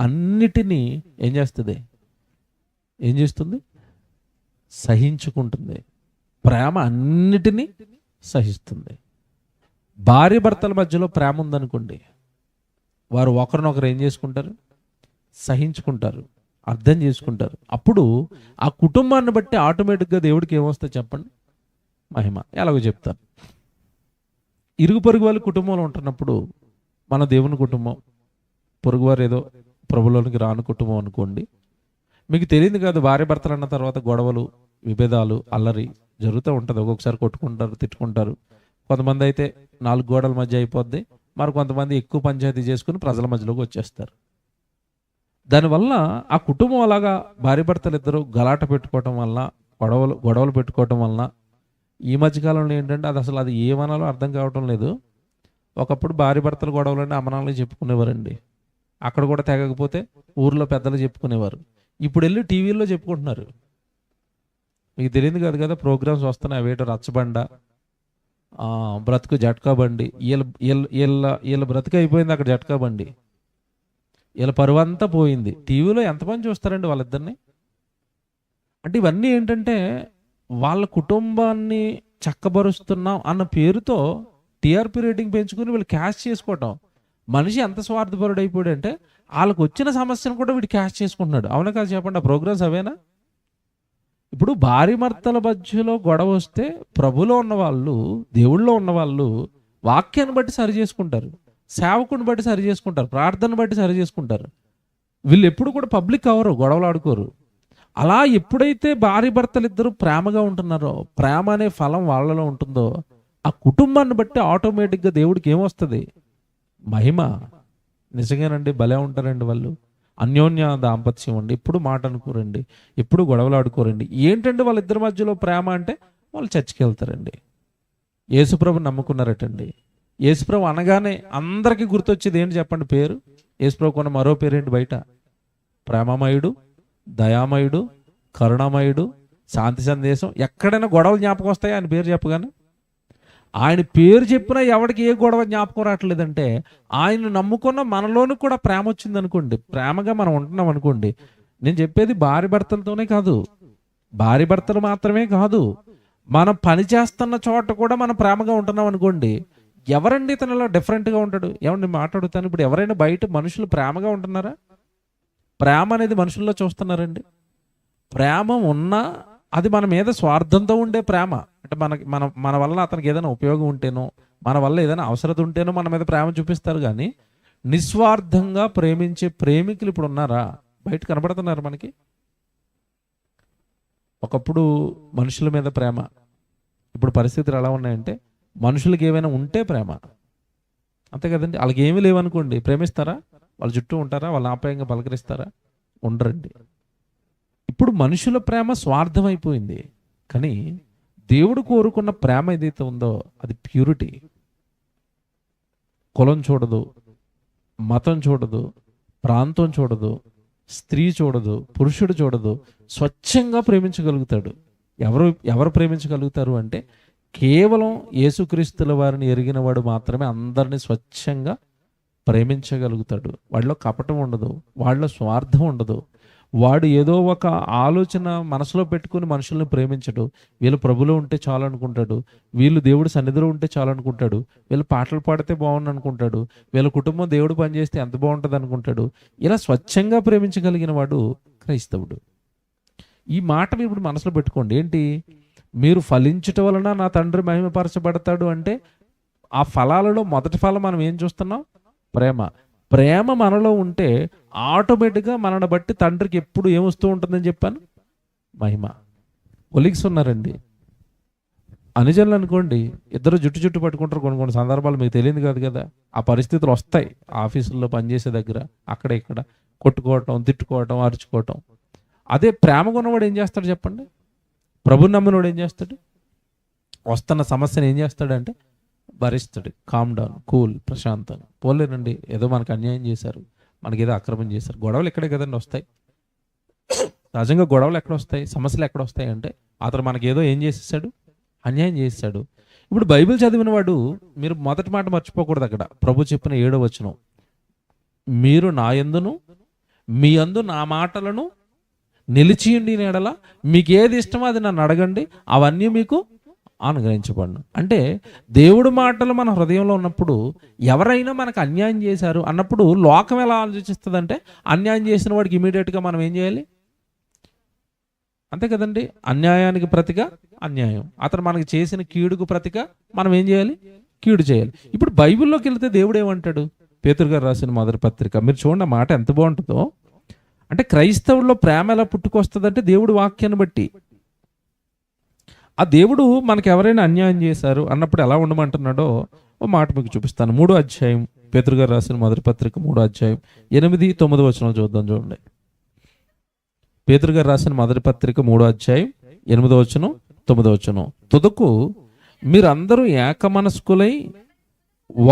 అన్నిటినీ ఏం చేస్తుంది? సహించుకుంటుంది. ప్రేమ అన్నిటినీ సహిస్తుంది. భార్య భర్తల మధ్యలో ప్రేమ ఉందనుకోండి, వారు ఒకరినొకరు ఏం చేసుకుంటారు? సహించుకుంటారు, అర్థం చేసుకుంటారు. అప్పుడు ఆ కుటుంబాన్ని బట్టి ఆటోమేటిక్గా దేవుడికి ఏమొస్తుంది చెప్పండి? మహిమ. ఎలాగో చెప్తాను. ఇరుగు పొరుగు వాళ్ళ కుటుంబంలో ఉంటున్నప్పుడు మన దేవుని కుటుంబం, పొరుగువారు ఏదో ప్రభులోనికి రాని కుటుంబం అనుకోండి, మీకు తెలియదు కాదు, భార్య భర్తలు అన్న తర్వాత గొడవలు, విభేదాలు, అల్లరి జరుగుతూ ఉంటుంది. ఒక్కొక్కసారి కొట్టుకుంటారు, తిట్టుకుంటారు. కొంతమంది అయితే 4 గోడల మధ్య అయిపోద్ది, మరి కొంతమంది ఎక్కువ పంచాయతీ చేసుకుని ప్రజల మధ్యలోకి వచ్చేస్తారు. దానివల్ల ఆ కుటుంబం అలాగా భార్య భర్తలు ఇద్దరు గలాట పెట్టుకోవటం వల్ల, గొడవలు పెట్టుకోవటం వలన ఈ మధ్యకాలంలో ఏంటంటే అది ఏమనాలో అర్థం కావటం లేదు. ఒకప్పుడు భార్య భర్తల గొడవలని అమ్మనాన్నలు చెప్పుకునేవారండి. అక్కడ కూడా తెగకపోతే ఊర్లో పెద్దలు చెప్పుకునేవారు. ఇప్పుడు వెళ్ళి టీవీల్లో చెప్పుకుంటున్నారు. మీకు తెలియదు కాదు కదా, ప్రోగ్రామ్స్ వస్తున్నాయి. అవేటో రచ్చబండ, బ్రతుకు జట్కా బండి. వీళ్ళ బ్రతుకు అయిపోయింది అక్కడ జట్కా బండి. వీళ్ళ పరువంతా పోయింది. టీవీలో ఎంతమంది చూస్తారండి వాళ్ళిద్దరిని? అంటే ఇవన్నీ ఏంటంటే వాళ్ళ కుటుంబాన్ని చక్కబరుస్తున్నాం అన్న పేరుతో టీఆర్పీ రేటింగ్ పెంచుకుని వీళ్ళు క్యాష్ చేసుకోవటం. మనిషి ఎంత స్వార్థపరుడు అయిపోయాడు అంటే వాళ్ళకు వచ్చిన సమస్యను కూడా వీడు క్యాష్ చేసుకుంటున్నాడు. అవునా కాదు చెప్పండి? ఆ ప్రోగ్రామ్స్ అవేనా? ఇప్పుడు భార్య భర్తల మధ్యలో గొడవ వస్తే ప్రభులో ఉన్నవాళ్ళు, దేవుళ్ళో ఉన్నవాళ్ళు వాక్యాన్ని బట్టి సరి చేసుకుంటారు, సేవకుని బట్టి సరి చేసుకుంటారు, ప్రార్థన బట్టి సరి చేసుకుంటారు. వీళ్ళు ఎప్పుడు కూడా పబ్లిక్ అవరు, గొడవలు ఆడుకోరు. అలా ఎప్పుడైతే భార్య భర్తలు ఇద్దరు ప్రేమగా ఉంటున్నారో, ప్రేమ అనే ఫలం వాళ్ళలో ఉంటుందో, ఆ కుటుంబాన్ని బట్టి ఆటోమేటిక్గా దేవుడికి ఏమొస్తుంది? మహిమ. నిజంగానండి, భలే ఉంటారండి వాళ్ళు. అన్యోన్య దాంపత్యం అండి. ఎప్పుడు మాట అనుకోరండి, ఎప్పుడు గొడవలు ఆడుకోరండి. ఏంటంటే వాళ్ళిద్దరి మధ్యలో ప్రేమ అంటే వాళ్ళు చర్చికి వెళ్తారండి, యేసుప్రభు నమ్ముకున్నారటండి. యేసుప్రభు అనగానే అందరికీ గుర్తొచ్చేది ఏంటి చెప్పండి? పేరు. యేసుప్రభు కొన్న మరో పేరేంటి బయట? ప్రేమమయుడు, దయామయుడు, కరుణామయుడు, శాంతి సందేశం. ఎక్కడైనా గొడవలు జ్ఞాపకం వస్తాయి ఆయన పేరు చెప్పగానే? ఆయన పేరు చెప్పినా ఎవరికి ఏ గొడవ జ్ఞాపకం రావట్లేదంటే ఆయన నమ్ముకున్న మనలోనూ కూడా ప్రేమ వచ్చింది అనుకోండి, ప్రేమగా మనం ఉంటున్నాం అనుకోండి. నేను చెప్పేది భార్య భర్తలతోనే కాదు, భార్య భర్తలు మాత్రమే కాదు, మనం పని చేస్తున్న చోట కూడా మనం ప్రేమగా ఉంటున్నాం అనుకోండి. ఎవరండి ఇతను ఇలా డిఫరెంట్గా ఉంటాడు? ఏమండి మాట్లాడుతాను. ఇప్పుడు ఎవరైనా బయట మనుషులు ప్రేమగా ఉంటున్నారా? ప్రేమ అనేది మనుషుల్లో చూస్తున్నారండి? ప్రేమ ఉన్నా అది మన మీద స్వార్థంతో ఉండే ప్రేమ. అంటే మన వల్ల అతనికి ఏదైనా ఉపయోగం ఉంటేనో, మన వల్ల ఏదైనా అవసరత ఉంటేనో మన మీద ప్రేమ చూపిస్తారు. కానీ నిస్వార్థంగా ప్రేమించే ప్రేమికులు ఇప్పుడు ఉన్నారా? బయట కనబడుతున్నారు మనకి. ఒకప్పుడు మనుషుల మీద ప్రేమ, ఇప్పుడు పరిస్థితులు ఎలా ఉన్నాయంటే మనుషులకి ఏమైనా ఉంటే ప్రేమ, అంతే కదండి. వాళ్ళకి ఏమీ లేవనుకోండి, ప్రేమిస్తారా? వాళ్ళ చుట్టూ ఉంటారా? వాళ్ళ ఆప్యాయంగా పలకరిస్తారా? ఉండరండి. ఇప్పుడు మనుషుల ప్రేమ స్వార్థం అయిపోయింది. కానీ దేవుడు కోరుకున్న ప్రేమ ఏదైతే ఉందో అది ప్యూరిటీ. కులం చూడదు, మతం చూడదు, ప్రాంతం చూడదు, స్త్రీ చూడదు, పురుషుడు చూడదు, స్వచ్ఛంగా ప్రేమించగలుగుతాడు. ఎవరు ప్రేమించగలుగుతారు అంటే కేవలం యేసుక్రీస్తుల వారిని ఎరిగిన వాడు మాత్రమే అందరినీ స్వచ్ఛంగా ప్రేమించగలుగుతాడు. వాడిలో కపటం ఉండదు, వాడిలో స్వార్థం ఉండదు. వాడు ఏదో ఒక ఆలోచన మనసులో పెట్టుకుని మనుషుల్ని ప్రేమించడు. వీళ్ళు ప్రభులో ఉంటే చాలు అనుకుంటాడు, వీళ్ళు దేవుడు సన్నిధిలో ఉంటే చాలు అనుకుంటాడు, వీళ్ళు పాటలు పాడితే బాగుంది అనుకుంటాడు, వీళ్ళ కుటుంబం దేవుడు పనిచేస్తే ఎంత బాగుంటుంది అనుకుంటాడు. ఇలా స్వచ్ఛంగా ప్రేమించగలిగిన వాడు క్రైస్తవుడు. ఈ మాట మీరు ఇప్పుడు మనసులో పెట్టుకోండి. ఏంటి? మీరు ఫలించటం వలన నా తండ్రి మహిమపరచబడతాడు అంటే ఆ ఫలాలలో మొదటి ఫలం మనం ఏం చూస్తున్నాం? ప్రేమ. ప్రేమ మనలో ఉంటే ఆటోమేటిక్గా మనని బట్టి తండ్రికి ఎప్పుడు ఏమొస్తూ ఉంటుందని చెప్పాను? మహిమ. కొలీగ్స్ ఉన్నారండి, అనుజనులు అనుకోండి, ఇద్దరు జుట్టు పట్టుకుంటారు. కొన్ని సందర్భాలు మీకు తెలియదు కాదు కదా, ఆ పరిస్థితులు వస్తాయి. ఆఫీసుల్లో పనిచేసే దగ్గర అక్కడ ఇక్కడ కొట్టుకోవటం, తిట్టుకోవటం, అరుచుకోవటం. అదే ప్రేమ కొన్నవాడు ఏం చేస్తాడు చెప్పండి? ప్రభు నమ్మినవాడు ఏం చేస్తాడు? వస్తున్న సమస్యను ఏం చేస్తాడంటే భరిస్తాడు. కామ్ డౌన్, కూల్, ప్రశాంతంగా. పోలేనండి, ఏదో మనకు అన్యాయం చేశారు, మనకి ఏదో అక్రమం చేశారు. గొడవలు ఎక్కడే కదండి వస్తాయి. సహజంగా గొడవలు ఎక్కడ వస్తాయి, సమస్యలు ఎక్కడ వస్తాయి అంటే అతను మనకి ఏదో ఏం చేసేసాడు? అన్యాయం చేసేసాడు. ఇప్పుడు బైబిల్ చదివిన వాడు, మీరు మొదటి మాట మర్చిపోకూడదు. అక్కడ ప్రభు చెప్పిన 7వ వచనం, మీరు నా యందును మీ యందు నా మాటలను నిలిచియుండి ఎడల మీకు ఏది ఇష్టమో అది నన్ను అడగండి, అవన్నీ మీకు అనుగ్రహించబడును. అంటే దేవుడి మాటలు మన హృదయంలో ఉన్నప్పుడు ఎవరైనా మనకు అన్యాయం చేశారు అన్నప్పుడు లోకం ఎలా ఆలోచిస్తుందంటే అన్యాయం చేసిన వాడికి ఇమీడియట్గా మనం ఏం చేయాలి? అంతే కదండి. అన్యాయానికి ప్రతిగా అన్యాయం, అతను మనకి చేసిన కీడుకు ప్రతిగా మనం ఏం చేయాలి? కీడు చేయాలి. ఇప్పుడు బైబిల్లోకి వెళ్తే దేవుడు ఏమంటాడు? పేతురు గారు రాసిన మొదటి పత్రిక మీరు చూడండి, మాట ఎంత బాగుంటుందో. అంటే క్రైస్తవుల్లో ప్రేమ ఎలా పుట్టుకొస్తుందంటే దేవుడు వాక్యాన్ని బట్టి. ఆ దేవుడు మనకి ఎవరైనా అన్యాయం చేశారు అన్నప్పుడు ఎలా ఉండమంటున్నాడో ఓ మాట మీకు చూపిస్తాను. 3వ అధ్యాయం, పేతురు గారు రాసిన మొదటి పత్రిక 3వ అధ్యాయం 8, 9 వచనం చూద్దాం. చూడండి, పేతురు గారు రాసిన మొదటి పత్రిక 3వ అధ్యాయం 8వ వచనం 9వ వచనం. తుదకు మీరందరూ ఏకమనస్కులై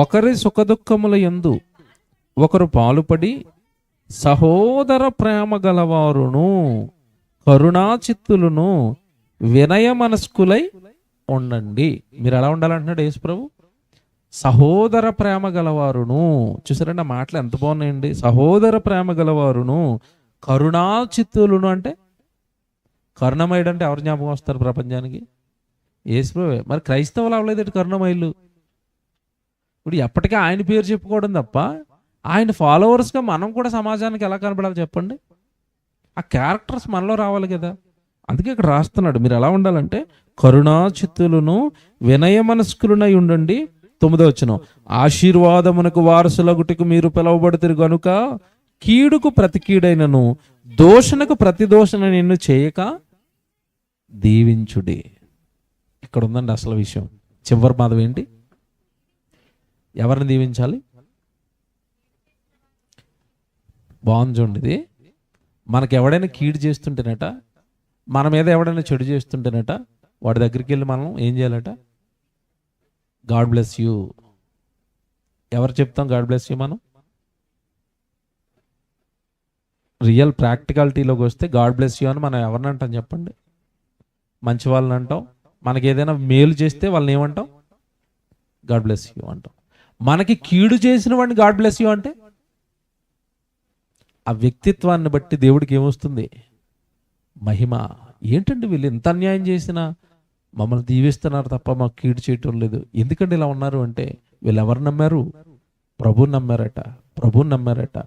ఒకరి సుఖదుఖముల యందు ఒకరు పాలుపడి సహోదర ప్రేమ గలవారును కరుణాచిత్తులను వినయ మనస్కులై ఉండండి. మీరు ఎలా ఉండాలంటున్నాడు యేసు ప్రభు? సహోదర ప్రేమ గలవారును. చూసారండి ఆ మాటలు ఎంత బాగున్నాయండి. సహోదర ప్రేమ గలవారును కరుణాచిత్తులను. అంటే కరుణమయుడు అంటే ఎవరు జ్ఞాపకం వస్తారు ప్రపంచానికి? యేసు ప్రభువే. మరి క్రైస్తవులు అవ్వలేదు కరుణమయులు. ఇప్పుడు ఎప్పటికీ ఆయన పేరు చెప్పుకోవడం తప్ప ఆయన ఫాలోవర్స్గా మనం కూడా సమాజానికి ఎలా కనపడాలి చెప్పండి? ఆ క్యారెక్టర్స్ మనలో రావాలి కదా. అందుకే ఇక్కడ రాస్తున్నాడు మీరు ఎలా ఉండాలంటే కరుణాచిత్తులను వినయ మనస్కులనై ఉండండి. 9వ వచనం, ఆశీర్వాదమునకు వారసులగుటకు మీరు పిలువబడుతురు గనుక కీడుకు ప్రతి కీడైనను దోషణకు ప్రతి దోషణ నిన్ను చేయక దీవించుడి. ఇక్కడ ఉందండి అసలు విషయం. చివరి పదం ఏంటి? ఎవరిని దీవించాలి? బాగుంది చూడండి ఇది. మనకు ఎవడైనా కీడు చేస్తుంటేనట, మన మీద ఎవడైనా చెడు చేస్తుంటేనట, వాడి దగ్గరికి వెళ్ళి మనం ఏం చేయాలట? God bless you. ఎవరు చెప్తాం గాడ్ బ్లెస్ యూ? మనం రియల్ ప్రాక్టికాలిటీలోకి వస్తే గాడ్ బ్లెస్ యూ అని మనం ఎవరిని అంటాం చెప్పండి? మంచి వాళ్ళని అంటాం. మనకి ఏదైనా మేలు చేస్తే వాళ్ళని ఏమంటాం? గాడ్ బ్లెస్ యూ అంటాం. మనకి కీడు చేసిన వాడిని గాడ్ బ్లెస్ యూ అంటే ఆ వ్యక్తిత్వాన్ని బట్టి దేవుడికి ఏమొస్తుంది? మహిమ. ఏంటండి వీళ్ళు ఎంత అన్యాయం చేసినా మమ్మల్ని దీవిస్తున్నారు తప్ప మాకు కీడు చేయటం లేదు. ఎందుకంటే ఇలా ఉన్నారు అంటే వీళ్ళు ఎవరు నమ్మారు? ప్రభువుని నమ్మారట. ప్రభువుని నమ్మారట.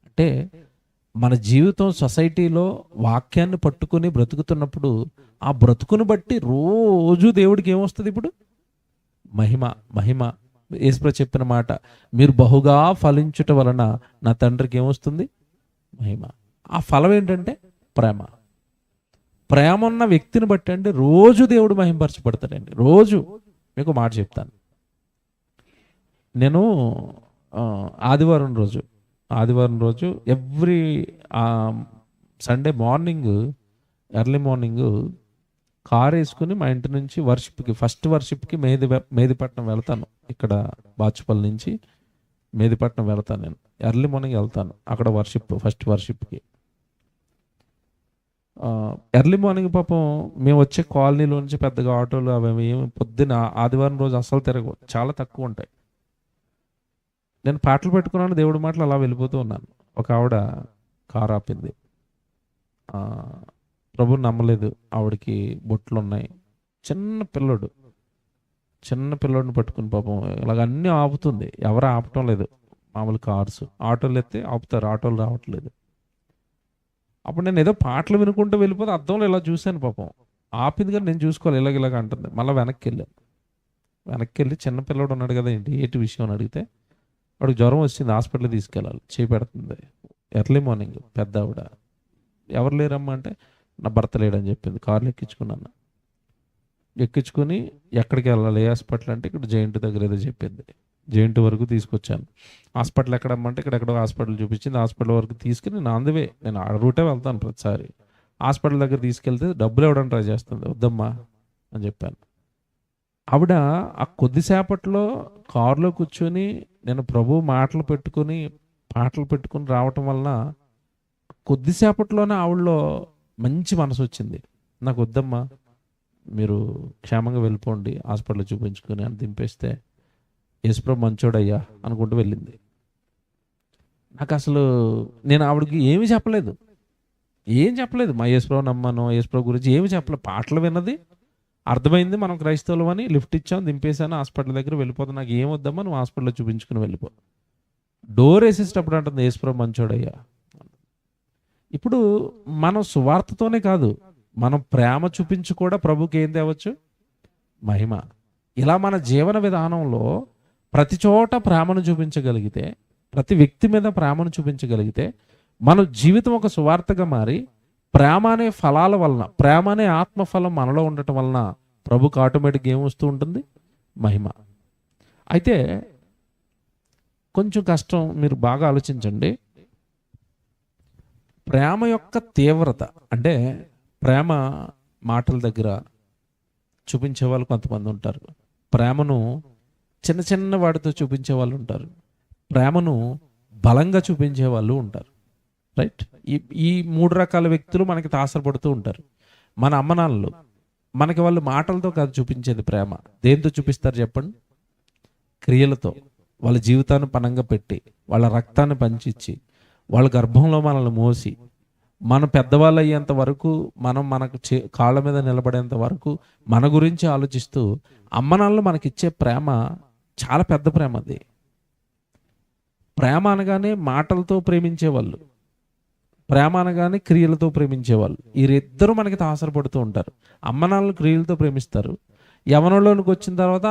అంటే మన జీవితం సొసైటీలో వాక్యాన్ని పట్టుకుని బ్రతుకుతున్నప్పుడు ఆ బ్రతుకును బట్టి రోజు దేవుడికి ఏమొస్తుంది? ఇప్పుడు మహిమ. మహిమ. యేసుప్రభు చెప్పిన మాట, మీరు బహుగా ఫలించుట వలన నా తండ్రికి ఏమొస్తుంది? మహిమ. ఆ ఫలం ఏంటంటే ప్రేమ. ప్రేమ ఉన్న వ్యక్తిని బట్టి అంటే రోజు దేవుడు మహిమపరచబడతాడండి. రోజు. మీకు మాట చెప్తాను. నేను ఆదివారం రోజు every Sunday morning, early morning car వేసుకుని మా ఇంటి నుంచి ఫస్ట్ వర్షిప్కి మేదిపట్నం వెళ్తాను. ఇక్కడ బాచుపల్లి నుంచి మేదిపట్నం వెళ్తాను. నేను ఎర్లీ మార్నింగ్ వెళ్తాను అక్కడ ఫస్ట్ వర్షిప్కి. ఎర్లీ మార్నింగ్ పాపం మేము వచ్చే కాలనీలో నుంచి పెద్దగా ఆటోలు అవి ఏమి పొద్దున్న ఆదివారం రోజు అస్సలు తిరగవు, చాలా తక్కువ ఉంటాయి. నేను పాటలు పెట్టుకున్నాను, దేవుడి మాటలు అలా వెళ్ళిపోతూ ఉన్నాను. ఒక ఆవిడ కారు ఆపింది. ప్రభుని నమ్మలేదు. ఆవిడకి బొట్లు ఉన్నాయి. చిన్న పిల్లోడిని పట్టుకుని పాపం ఇలాగ అన్నీ ఆపుతుంది. ఎవరు ఆపటం లేదు. మామూలు కార్స్, ఆటోలు ఎత్తే ఆపుతారు, ఆటోలు రావట్లేదు. అప్పుడు నేను ఏదో పాటలు వినుకుంటూ వెళ్ళిపోతే అద్దంలో ఇలా చూశాను. పాపం ఆపింది కానీ నేను చూసుకోవాలి, ఇలాగ అంటుంది. మళ్ళీ వెనక్కి వెళ్ళి చిన్న పిల్లోడు ఉన్నాడు కదా, ఏంటి విషయం అని అడిగితే వాడికి జ్వరం వచ్చింది, హాస్పిటల్కి తీసుకెళ్ళాలి, చేపెడుతుంది. ఎర్లీ మార్నింగ్ పెద్ద ఆవిడ. ఎవరు లేరమ్మా అంటే నా భర్త లేడని చెప్పింది. కార్లు ఎక్కించుకుని ఎక్కడికి వెళ్ళాలి, ఏ హాస్పిటల్ అంటే ఇక్కడ జెయింట్ దగ్గర ఏదో చెప్పింది. జెయింట్ వరకు తీసుకొచ్చాను. హాస్పిటల్ ఎక్కడమ్మంటే ఇక్కడెక్కడో హాస్పిటల్ చూపించింది. హాస్పిటల్ వరకు తీసుకుని నేను ఆ రూటే వెళ్తాను ప్రతిసారి. హాస్పిటల్ దగ్గర తీసుకెళ్తే డబ్బులు ఇవ్వడానికి ట్రై చేస్తుంది. వద్దమ్మా అని చెప్పాను. ఆవిడ ఆ కొద్దిసేపట్లో కారులో కూర్చొని నేను ప్రభు పాటలు పెట్టుకుని రావటం వలన కొద్దిసేపట్లోనే ఆవిడలో మంచి మనసు వచ్చింది. నాకు వద్దమ్మా, మీరు క్షేమంగా వెళ్ళిపోండి హాస్పిటల్ చూపించుకొని అని దింపేస్తే యేసుప్రభు మంచోడయ్యా అనుకుంటూ వెళ్ళింది. నాకు అసలు నేను ఆవిడకి ఏమీ చెప్పలేదు. మా యేసుప్రభు నమ్మాను, యేసుప్రభు గురించి ఏమి చెప్పలేదు. పాటలు విన్నది, అర్థమైంది మనం క్రైస్తవులం అని, లిఫ్ట్ ఇచ్చాం, దింపేశాను, హాస్పిటల్ దగ్గర వెళ్ళిపోతాం, నాకు ఏం వద్దమ్మా, నువ్వు హాస్పిటల్లో చూపించుకుని వెళ్ళిపో. డోర్ వేసేటప్పుడు అంటుంది యేసుప్రభు మంచోడయ్యా. ఇప్పుడు మనం సువార్తతోనే కాదు, మనం ప్రేమ చూపించి కూడా ప్రభుకి ఏం తేవచ్చు? మహిమ. ఇలా మన జీవన విధానంలో ప్రతి చోట ప్రేమను చూపించగలిగితే, ప్రతి వ్యక్తి మీద ప్రేమను చూపించగలిగితే, మన జీవితం ఒక సువార్తగా మారి ప్రేమ అనే ఫలాల వలన, ప్రేమ అనే ఆత్మఫలం మనలో ఉండటం వలన ప్రభుకి ఆటోమేటిక్గా ఏం వస్తూ ఉంటుంది? మహిమ. అయితే కొంచెం కష్టం, మీరు బాగా ఆలోచించండి. ప్రేమ యొక్క తీవ్రత అంటే, ప్రేమ మాటల దగ్గర చూపించే వాళ్ళు కొంతమంది ఉంటారు, ప్రేమను చిన్న చిన్న వాటితో చూపించే వాళ్ళు ఉంటారు, ప్రేమను బలంగా చూపించే వాళ్ళు ఉంటారు. రైట్? ఈ మూడు రకాల వ్యక్తులు మనకి తాసరపడుతూ ఉంటారు. మన అమ్మనాన్నలు మనకి వాళ్ళు మాటలతో కాదు చూపించేది ప్రేమ. దేంతో చూపిస్తారు చెప్పండి? క్రియలతో. వాళ్ళ జీవితాన్ని పణంగా పెట్టి, వాళ్ళ రక్తాన్ని పంచిచ్చి, వాళ్ళ గర్భంలో మనల్ని మోసి, మనం పెద్దవాళ్ళు అయ్యేంత వరకు, మనం మనకు కాళ్ళ మీద నిలబడేంత వరకు మన గురించి ఆలోచిస్తూ అమ్మనాన్నలు మనకిచ్చే ప్రేమ చాలా పెద్ద ప్రేమ. అది ప్రేమ అనగానే మాటలతో ప్రేమించేవాళ్ళు, ప్రేమ అనగానే క్రియలతో ప్రేమించేవాళ్ళు. వీరిద్దరూ మనకి తాసరపడుతూ ఉంటారు. అమ్మనాన్నలు క్రియలతో ప్రేమిస్తారు. యవనంలోనికి వచ్చిన తర్వాత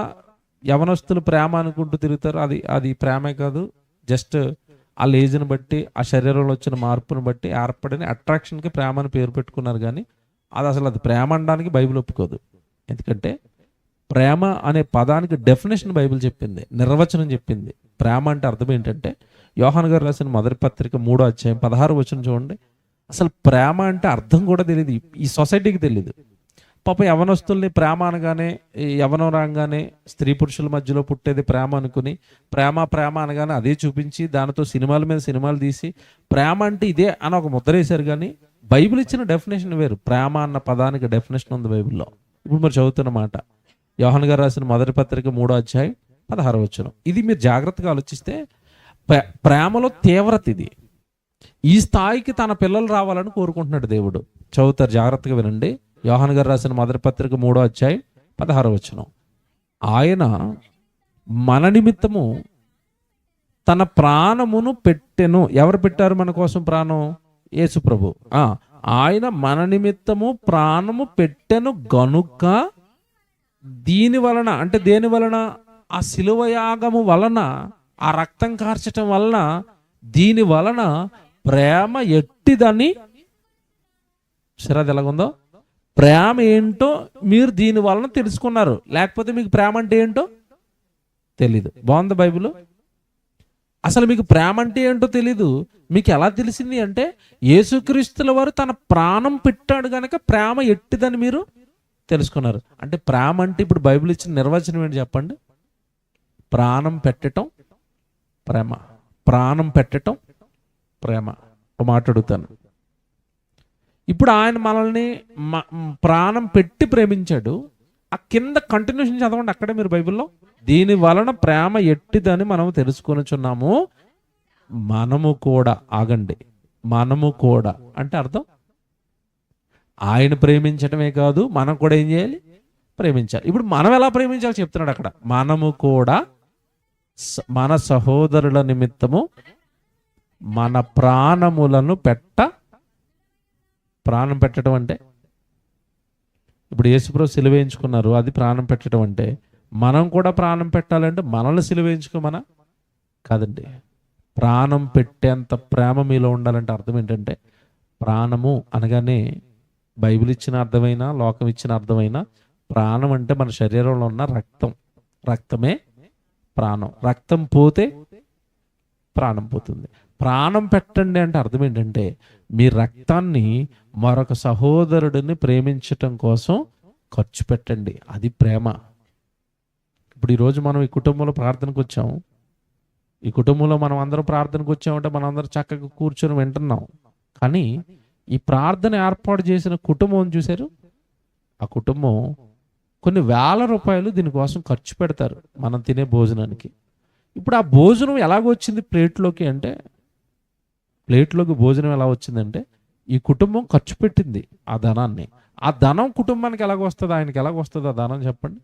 యవనస్తులు ప్రేమ అనుకుంటూ తిరుగుతారు. అది ప్రేమే కాదు, జస్ట్ ఆ లేజ్ని బట్టి, ఆ శరీరంలో వచ్చిన మార్పును బట్టి ఏర్పడిన అట్రాక్షన్కి ప్రేమ అని పేరు పెట్టుకున్నారు. కానీ అది ప్రేమ అనడానికి బైబిల్ ఒప్పుకోదు. ఎందుకంటే ప్రేమ అనే పదానికి డెఫినేషన్ బైబిల్ చెప్పింది, నిర్వచనం చెప్పింది. ప్రేమ అంటే అర్థం ఏంటంటే, యోహాను గారు రాసిన మొదటి పత్రిక 3వ అధ్యాయం 16వ వచనం చూడండి. అసలు ప్రేమ అంటే అర్థం కూడా తెలియదు, ఈ సొసైటీకి తెలియదు. పాప యవనస్తుల్ని ప్రేమ అనగానే, యవనం రాగానే స్త్రీ పురుషుల మధ్యలో పుట్టేది ప్రేమ అనుకుని, ప్రేమ అనగానే అదే చూపించి దానితో సినిమాల మీద సినిమాలు తీసి ప్రేమ అంటే ఇదే అని ఒక ముద్ర వేశారు. కానీ బైబిల్ ఇచ్చిన డెఫినేషన్ వేరు. ప్రేమ అన్న పదానికి డెఫినేషన్ ఉంది బైబిల్లో. ఇప్పుడు మరి చదువుతున్న మాట, యోహాను గారు రాసిన మొదటి పత్రిక 3వ అధ్యాయం 16వ వచనం. ఇది మీరు జాగ్రత్తగా ఆలోచిస్తే ప్రేమలో తీవ్రత ఇది. ఈ స్థాయికి తన పిల్లలు రావాలని కోరుకుంటున్నాడు దేవుడు. చదువుతారు, జాగ్రత్తగా వినండి. యోహాను గారు రాసిన మొదటి పత్రిక 3వ అధ్యాయం 16వ వచనం. ఆయన మన నిమిత్తము తన ప్రాణమును పెట్టెను. ఎవరు పెట్టారు మన కోసం ప్రాణం? యేసు ప్రభు. ఆయన మన నిమిత్తము ప్రాణము పెట్టెను గనుక, దీని వలన అంటే దేని వలన? ఆ శిలువ యాగము వలన, ఆ రక్తం కార్చటం వలన, దీని వలన ప్రేమ ఎట్టిదని. సరే, అది ఎలాగుందో, ప్రేమ ఏంటో మీరు దీని వలన తెలుసుకున్నారు. లేకపోతే మీకు ప్రేమ అంటే ఏంటో తెలీదు. బాగుంది బైబిల్. అసలు మీకు ప్రేమ అంటే ఏంటో తెలీదు. మీకు ఎలా తెలిసింది అంటే, యేసుక్రీస్తుల వారు తన ప్రాణం పెట్టాడు కనుక ప్రేమ ఎట్టిదని మీరు తెలుసుకున్నారు. అంటే ప్రేమ అంటే ఇప్పుడు బైబిల్ ఇచ్చిన నిర్వచనం ఏంటి చెప్పండి? ప్రాణం పెట్టడం ప్రేమ. ప్రాణం పెట్టడం ప్రేమ. ఒక మాట అడుగుతాను. ఇప్పుడు ఆయన మనల్ని ప్రాణం పెట్టి ప్రేమించాడు. ఆ కింద కంటిన్యూషన్ చదవండి అక్కడే మీరు బైబిల్లో. దీని వలన ప్రేమ ఎట్టిదని మనం తెలుసుకొనుచున్నాము, మనము కూడా. ఆగండి, మనము కూడా అంటే అర్థం ఆయన ప్రేమించటమే కాదు, మనం కూడా ఏం చేయాలి? ప్రేమించాలి. ఇప్పుడు మనం ఎలా ప్రేమించాలో చెప్తున్నాడు అక్కడ. మనము కూడా మన సహోదరుల నిమిత్తము మన ప్రాణములను ప్రాణం పెట్టడం అంటే, ఇప్పుడు యేసుప్రభు సిలువేయించుకున్నారు, అది ప్రాణం పెట్టడం అంటే, మనం కూడా ప్రాణం పెట్టాలంటే మనల్ని సిలువేయించుకోమనా? కాదండి. ప్రాణం పెట్టేంత ప్రేమ మీలో ఉండాలంటే అర్థం ఏంటంటే, ప్రాణము అనగానే బైబిల్ ఇచ్చిన అర్థమైనా, లోకం ఇచ్చిన అర్థమైనా, ప్రాణం అంటే మన శరీరంలో ఉన్న రక్తం. రక్తమే ప్రాణం. రక్తం పోతే ప్రాణం పోతుంది. ప్రాణం పెట్టండి అంటే అర్థం ఏంటంటే, మీ రక్తాన్ని మరొక సహోదరుడిని ప్రేమించటం కోసం ఖర్చు పెట్టండి. అది ప్రేమ. ఇప్పుడు ఈరోజు మనం ఈ కుటుంబంలో ప్రార్థనకు వచ్చాము. ఈ కుటుంబంలో మనం అందరం ప్రార్థనకు వచ్చామంటే మనం అందరం చక్కగా కూర్చొని వింటున్నాం. కానీ ఈ ప్రార్థన ఏర్పాటు చేసిన కుటుంబం చూశారు, ఆ కుటుంబం కొన్ని వేల రూపాయలు దీనికోసం ఖర్చు పెడతారు మనం తినే భోజనానికి. ఇప్పుడు ఆ భోజనం ఎలాగొచ్చింది ప్లేట్లోకి అంటే, ప్లేట్లోకి భోజనం ఎలా వచ్చిందంటే ఈ కుటుంబం ఖర్చు పెట్టింది ఆ ధనాన్ని. ఆ ధనం కుటుంబానికి ఎలాగొస్తుంది, ఆయనకి ఎలాగొస్తుంది ఆ ధనం చెప్పండి?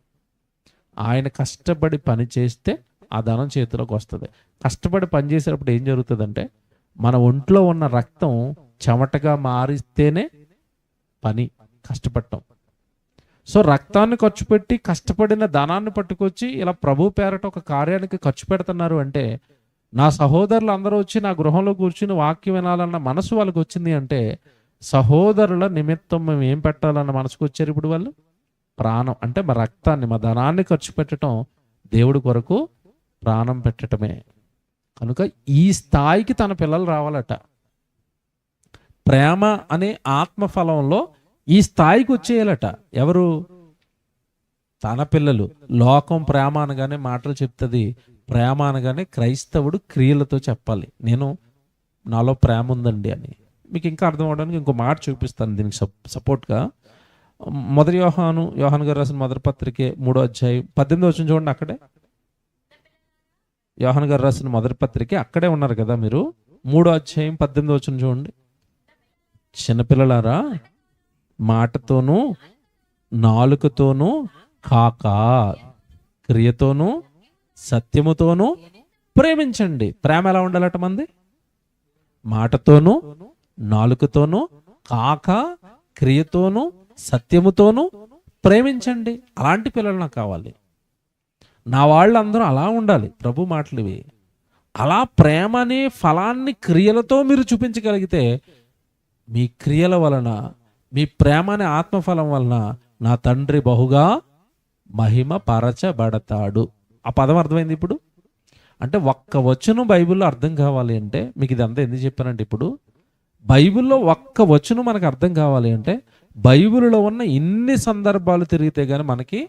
ఆయన కష్టపడి పని చేస్తే ఆ ధనం చేతిలోకి వస్తుంది. కష్టపడి పని చేసేటప్పుడు ఏం జరుగుతుందంటే మన ఒంట్లో ఉన్న రక్తం చెమటగా మారిస్తేనే పని, కష్టపడటం. సో రక్తాన్ని ఖర్చు పెట్టి కష్టపడిన ధనాన్ని పట్టుకొచ్చి ఇలా ప్రభు పేరట ఒక కార్యానికి ఖర్చు పెడుతున్నారు అంటే, నా సహోదరులు అందరూ వచ్చి నా గృహంలో కూర్చుని వాక్యం వినాలన్న మనసు వాళ్ళకి వచ్చింది అంటే, సహోదరుల నిమిత్తం మేము ఏం పెట్టాలన్న మనసుకు వచ్చారు ఇప్పుడు వాళ్ళు? ప్రాణం. అంటే మా రక్తాన్ని, మా ధనాన్ని ఖర్చు పెట్టడం దేవుడి కొరకు ప్రాణం పెట్టడమే. కనుక ఈ స్థాయికి తన పిల్లలు రావాలట. ప్రేమ అనే ఆత్మఫలంలో ఈ స్థాయికి వచ్చేయాలట. ఎవరు? తన పిల్లలు. లోకం ప్రేమ అనగానే మాటలు చెప్తుంది, ప్రేమ అనగానే క్రైస్తవుడు క్రియలతో చెప్పాలి, నేను నాలో ప్రేమ ఉందండి అని. మీకు ఇంకా అర్థం అవడానికి ఇంకో మాట చూపిస్తాను దీనికి సపోర్ట్గా. మొదటి యోహాను గారు రాసిన మొదటి పత్రికే 3వ అధ్యాయం 18వ వచనం చూడండి. అక్కడే యోహాను గారు రాసిన మొదటి పత్రికే, అక్కడే ఉన్నారు కదా మీరు. 3వ అధ్యాయం 18వ వచనం చూడండి. చిన్నపిల్లలారా, మాటతోనూ నాలుకతోనూ కాక క్రియతోనూ సత్యముతోనూ ప్రేమించండి. ప్రేమ ఎలా ఉండాలట మంది? మాటతోనూ నాలుకతోనూ కాక క్రియతోనూ సత్యముతోనూ ప్రేమించండి. అలాంటి పిల్లలు నాకు కావాలి. నా వాళ్ళందరూ అలా ఉండాలి. ప్రభు మాటలు ఇవి. అలా ప్రేమ అనే ఫలాన్ని క్రియలతో మీరు చూపించగలిగితే, మీ క్రియల వలన, మీ ప్రేమ అనే ఆత్మఫలం వలన నా తండ్రి బహుగా మహిమ పరచబడతాడు. ఆ పదం అర్థమైంది ఇప్పుడు? అంటే ఒక్క వచనం బైబిల్లో అర్థం కావాలి అంటే, మీకు ఇదంతా ఎందుకు చెప్పానంటే, ఇప్పుడు బైబిల్లో ఒక్క వచనం మనకు అర్థం కావాలి అంటే, బైబిల్లో ఉన్న ఇన్ని సందర్భాలు తిరిగితే కానీ మనకి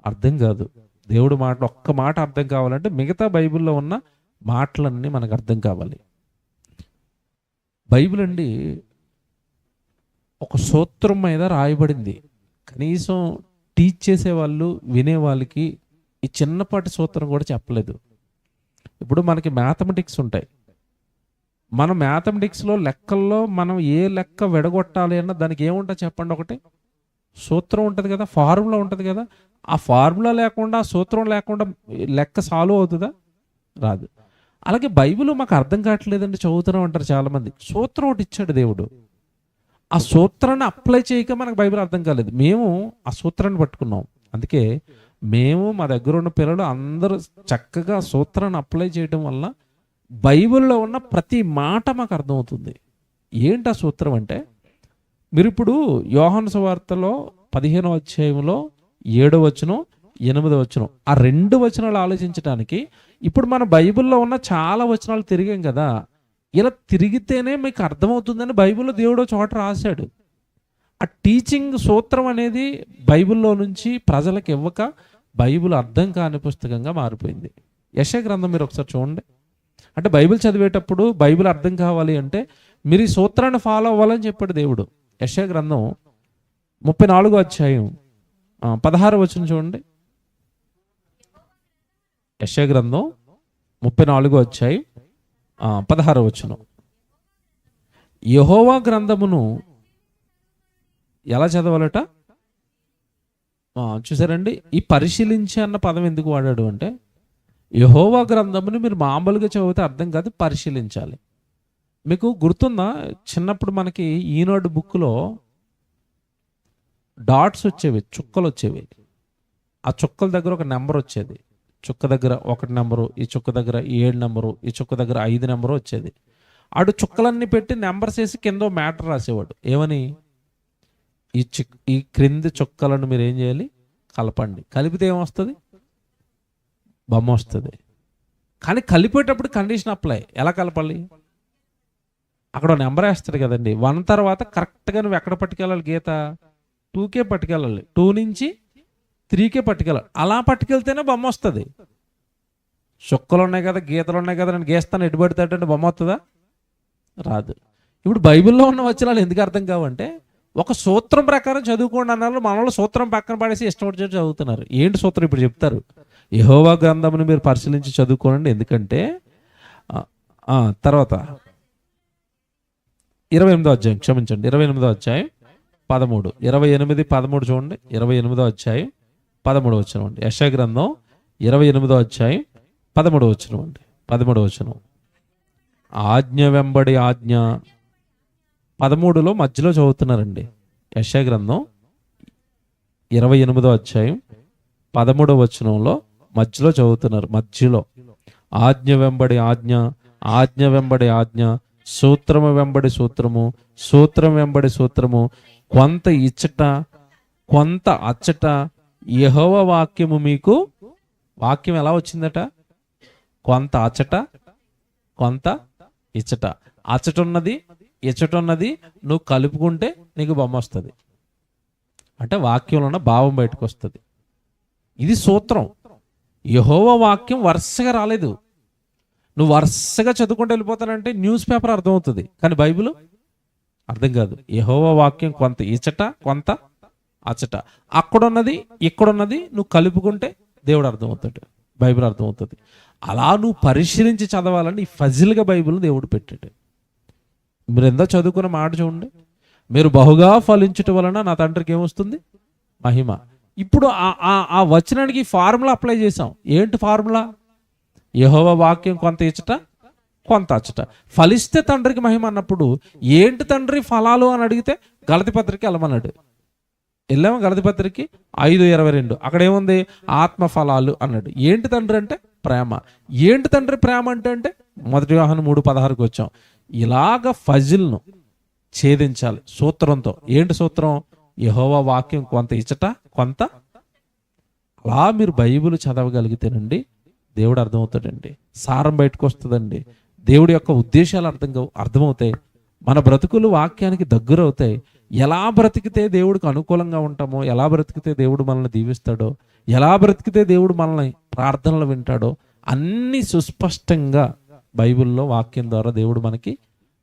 అర్థం కాదు. దేవుడి మాట ఒక్క మాట అర్థం కావాలంటే మిగతా బైబిల్లో ఉన్న మాటలన్నీ మనకు అర్థం కావాలి. బైబిల్ అండి ఒక సూత్రం మీద రాయబడింది. కనీసం టీచ్ చేసేవాళ్ళు, వినేవాళ్ళకి ఈ చిన్నపాటి సూత్రం కూడా చెప్పలేదు. ఇప్పుడు మనకి మ్యాథమెటిక్స్ ఉంటాయి. మనం మ్యాథమెటిక్స్లో లెక్కల్లో మనం ఏ లెక్క విడగొట్టాలి అన్న దానికి ఏముంటుంది చెప్పండి? ఒకటి సూత్రం ఉంటుంది కదా, ఫార్ములా ఉంటుంది కదా. ఆ ఫార్ములా లేకుండా, సూత్రం లేకుండా లెక్క సాల్వ్ అవుతుందా? రాదు. అలాగే బైబిల్ మాకు అర్థం కావట్లేదండి, చదువుతున్నాం అంటారు చాలామంది. సూత్రం ఒకటి ఇచ్చాడు దేవుడు. ఆ సూత్రాన్ని అప్లై చేయక మనకు బైబిల్ అర్థం కాలేదు. మేము ఆ సూత్రాన్ని పట్టుకున్నాం. అందుకే మేము, మా దగ్గర ఉన్న పిల్లలు అందరూ చక్కగా సూత్రాన్ని అప్లై చేయడం వల్ల బైబిల్లో ఉన్న ప్రతి మాట మాకు అర్థమవుతుంది. ఏంటి ఆ సూత్రం అంటే, మీరు ఇప్పుడు యోహాను సువార్తలో 15వ అధ్యాయంలో 7వ వచనం 8వ వచనం, ఆ 2 వచనాలు ఆలోచించడానికి ఇప్పుడు మన బైబిల్లో ఉన్న చాలా వచనాలు తిరిగాం కదా. ఇలా తిరిగితేనే మీకు అర్థమవుతుందని బైబిల్లో దేవుడు చోట రాశాడు. ఆ టీచింగ్ సూత్రం అనేది బైబిల్లో నుంచి ప్రజలకు ఇవ్వక బైబిల్ అర్థం కాని పుస్తకంగా మారిపోయింది. యెషయా గ్రంథం మీరు ఒకసారి చూడండి. అంటే బైబిల్ చదివేటప్పుడు బైబిల్ అర్థం కావాలి అంటే మీరు ఈ సూత్రాన్ని ఫాలో అవ్వాలని చెప్పాడు దేవుడు. యెషయా గ్రంథం 34వ అధ్యాయం 16వ వచనం చూడండి. యెషయా గ్రంథం 34వ అధ్యాయం 16వ వచనం. యెహోవా గ్రంథమును ఎలా చదవాలట? చూసారండి, ఈ పరిశీలించి అన్న పదం ఎందుకు వాడాడు అంటే, యెహోవా గ్రంథమును మీరు మామూలుగా చదివితే అర్థం కాదు, పరిశీలించాలి. మీకు గుర్తుందా, చిన్నప్పుడు మనకి ఈనాడు బుక్లో డాట్స్ వచ్చేవి, చుక్కలు వచ్చేవి. ఆ చుక్కల దగ్గర ఒక నెంబర్ వచ్చేది. చుక్క దగ్గర 1 నెంబరు, ఈ చుక్క దగ్గర 7 నెంబరు, ఈ చుక్క దగ్గర 5 నెంబరు వచ్చేది. ఆడు చుక్కలన్నీ పెట్టి నెంబర్స్ వేసి కింద మ్యాటర్ రాసేవాడు. ఏమని? ఈ క్రింది చుక్కలను మీరు ఏం చేయాలి? కలపండి. కలిపితే ఏమొస్తుంది? బొమ్మ వస్తుంది. కానీ కలిపేటప్పుడు కండిషన్ అప్లై. ఎలా కలపాలి? అక్కడ నెంబర్ వేస్తాడు కదండి. 1 తర్వాత కరెక్ట్గా నువ్వు ఎక్కడ పట్టుకెళ్ళాలి? గీత 2కే పట్టుకెళ్ళాలి. 2 నుంచి 3కే పట్టుకెళ్ళాలి. అలా పట్టుకెళ్తేనే బొమ్మ వస్తుంది. చుక్కలు ఉన్నాయి కదా, గీతలు ఉన్నాయి కదా, నేను గీస్తాను ఎటు పడతాడంటే బొమ్మ వస్తుందా? రాదు. ఇప్పుడు బైబిల్లో ఉన్న వచనాలు ఎందుకు అర్థం కావంటే, ఒక సూత్రం ప్రకారం చదువుకోండి అన్నారు. మనలో సూత్రం పక్కన పడేసి ఇష్టం వచ్చి చదువుతున్నారు. ఏంటి సూత్రం? ఇప్పుడు చెప్తారు. యెహోవా గ్రంథమును మీరు పరిశీలించి చదువుకోండి. ఎందుకంటే తర్వాత 28వ అధ్యాయం, క్షమించండి, 28వ అధ్యాయం 13, 28, 13 చూడండి. 28వ అధ్యాయం 13వ వచనం అండి. యెషయా గ్రంథం 28వ అధ్యాయం 13వ వచనం అండి. 13వ వచనం. ఆజ్ఞ వెంబడి ఆజ్ఞ 13లో మధ్యలో చదువుతున్నారండి. యెషయా గ్రంథం 28వ అధ్యాయం 13వ వచనంలో మధ్యలో చదువుతున్నారు. మధ్యలో ఆజ్ఞ వెంబడి ఆజ్ఞ, ఆజ్ఞ వెంబడి ఆజ్ఞ, సూత్రము వెంబడి సూత్రము, సూత్రం వెంబడి సూత్రము, కొంత ఇచ్చట కొంత అచ్చట, యెహోవా వాక్యము మీకు. వాక్యం ఎలా వచ్చిందట? కొంత అచ్చట కొంత ఇచ్చట. అచ్చటున్నది ఇచ్చటున్నది నువ్వు కలుపుకుంటే నీకు బొమ్మ వస్తుంది. అంటే వాక్యంలో ఉన్న భావం బయటకు వస్తుంది. ఇది సూత్రం. యెహోవా వాక్యం వరుసగా రాలేదు. నువ్వు వరుసగా చదువుకుంటూ వెళ్ళిపోతానంటే న్యూస్ పేపర్ అర్థమవుతుంది, కానీ బైబిల్ అర్థం కాదు. యెహోవా వాక్యం కొంత ఇచ్చట కొంత అచ్చట, అక్కడున్నది ఇక్కడున్నది నువ్వు కలుపుకుంటే దేవుడు అర్థమవుతాడు, బైబిల్ అర్థమవుతుంది. అలా నువ్వు పరిశీలించి చదవాలని ఈ ఫజిల్గా బైబిల్ దేవుడు పెట్టాడు. మీరు ఎంతో చదువుకున్న మాట చూడండి, మీరు బహుగా ఫలించటం వలన నా తండ్రికి ఏమొస్తుంది? మహిమ. ఇప్పుడు ఆ వచనానికి ఫార్ములా అప్లై చేసాం. ఏంటి ఫార్ములా? యెహోవా వాక్యం కొంత ఇచ్చట కొంత అచ్చట, ఫలిస్తే తండ్రికి మహిమ అన్నప్పుడు ఏంటి తండ్రి ఫలాలు అని అడిగితే గలతీ పత్రిక వెళ్ళమన్నాడు. వెళ్ళాము గలతీ పత్రికకి 5:22. అక్కడ ఏముంది? ఆత్మ ఫలాలు అన్నాడు. ఏంటి తండ్రి అంటే ప్రేమ. ఏంటి తండ్రి ప్రేమ అంటే 1 యోహాను 3:16కి వచ్చాం. ఇలాగ ఫజిల్ను ఛేదించాలి సూత్రంతో. ఏంటి సూత్రం? యెహోవా వాక్యం కొంత ఇచ్చట కొంత. అలా మీరు బైబిల్ చదవగలిగితేనండి దేవుడు అర్థమవుతాడండి, సారం బయటకు వస్తుందండి, దేవుడి యొక్క ఉద్దేశాలు అర్థమవుతాయి, మన బ్రతుకులు వాక్యానికి దగ్గరవుతాయి. ఎలా బ్రతికితే దేవుడికి అనుకూలంగా ఉంటామో, ఎలా బ్రతికితే దేవుడు మనల్ని దీవిస్తాడో, ఎలా బ్రతికితే దేవుడు మనల్ని ప్రార్థనలు వింటాడో అన్నీ సుస్పష్టంగా బైబిల్లో వాక్యం ద్వారా దేవుడు మనకి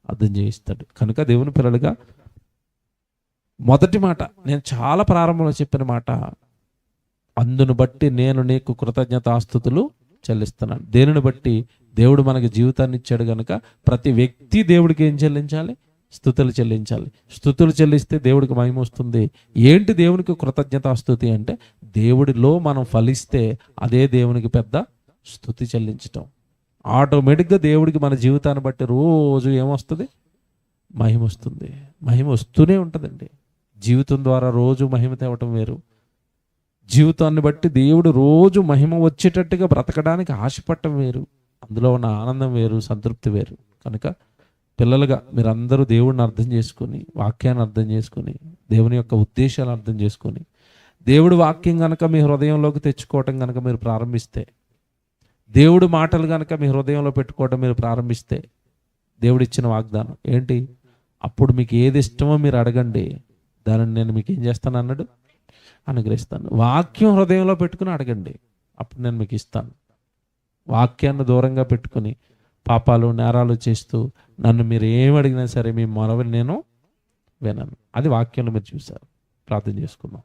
అర్థం చేయిస్తాడు. కనుక దేవుని పిల్లలుగా మొదటి మాట, నేను చాలా ప్రారంభంలో చెప్పిన మాట, అందును బట్టి నేను నీకు కృతజ్ఞతాస్తుతులు చెల్లిస్తున్నాను. దేనిని బట్టి? దేవుడు మనకి జీవితాన్ని ఇచ్చాడు కనుక ప్రతి వ్యక్తి దేవుడికి ఏం చెల్లించాలి? స్తుతులు చెల్లించాలి. స్తుతులు చెల్లిస్తే దేవుడికి మహిమ వస్తుంది. ఏంటి దేవునికి కృతజ్ఞతాస్తుతి అంటే? దేవుడిలో మనం ఫలిస్తే అదే దేవునికి పెద్ద స్తుతి చెల్లించటం. ఆటోమేటిక్గా దేవుడికి మన జీవితాన్ని బట్టి రోజు ఏమొస్తుంది? మహిమ వస్తుంది. మహిమ వస్తూనే ఉంటుందండి. జీవితం ద్వారా రోజు మహిమ తేవటం వేరు. జీవితాన్ని బట్టి దేవుడు రోజు మహిమ వచ్చేటట్టుగా బ్రతకడానికి ఆశపడటం వేరు. అందులో ఉన్న ఆనందం వేరు, సంతృప్తి వేరు. కనుక పిల్లలుగా మీరందరూ దేవుడిని అర్థం చేసుకొని, వాక్యాన్ని అర్థం చేసుకొని, దేవుని యొక్క ఉద్దేశాలు అర్థం చేసుకొని, దేవుడి వాక్యం కనుక మీ హృదయంలోకి తెచ్చుకోవటం కనుక మీరు ప్రారంభిస్తే, దేవుడి మాటలు కనుక మీ హృదయంలో పెట్టుకోవటం మీరు ప్రారంభిస్తే, దేవుడిచ్చిన వాగ్దానం ఏంటి? అప్పుడు మీకు ఏది ఇష్టమో మీరు అడగండి, దానిని నేను మీకు ఏం చేస్తాను అన్నాడు? అనుగ్రహిస్తాను. వాక్యం హృదయంలో పెట్టుకుని అడగండి, అప్పుడు నేను మీకు ఇస్తాను. వాక్యాన్ని దూరంగా పెట్టుకుని పాపాలు నేరాలు చేస్తూ నన్ను మీరు ఏం అడిగినా సరే మీ మనవి నేను వినను. అది వాక్యంలో మీరు చూశారు. ప్రార్థన చేసుకుందాం.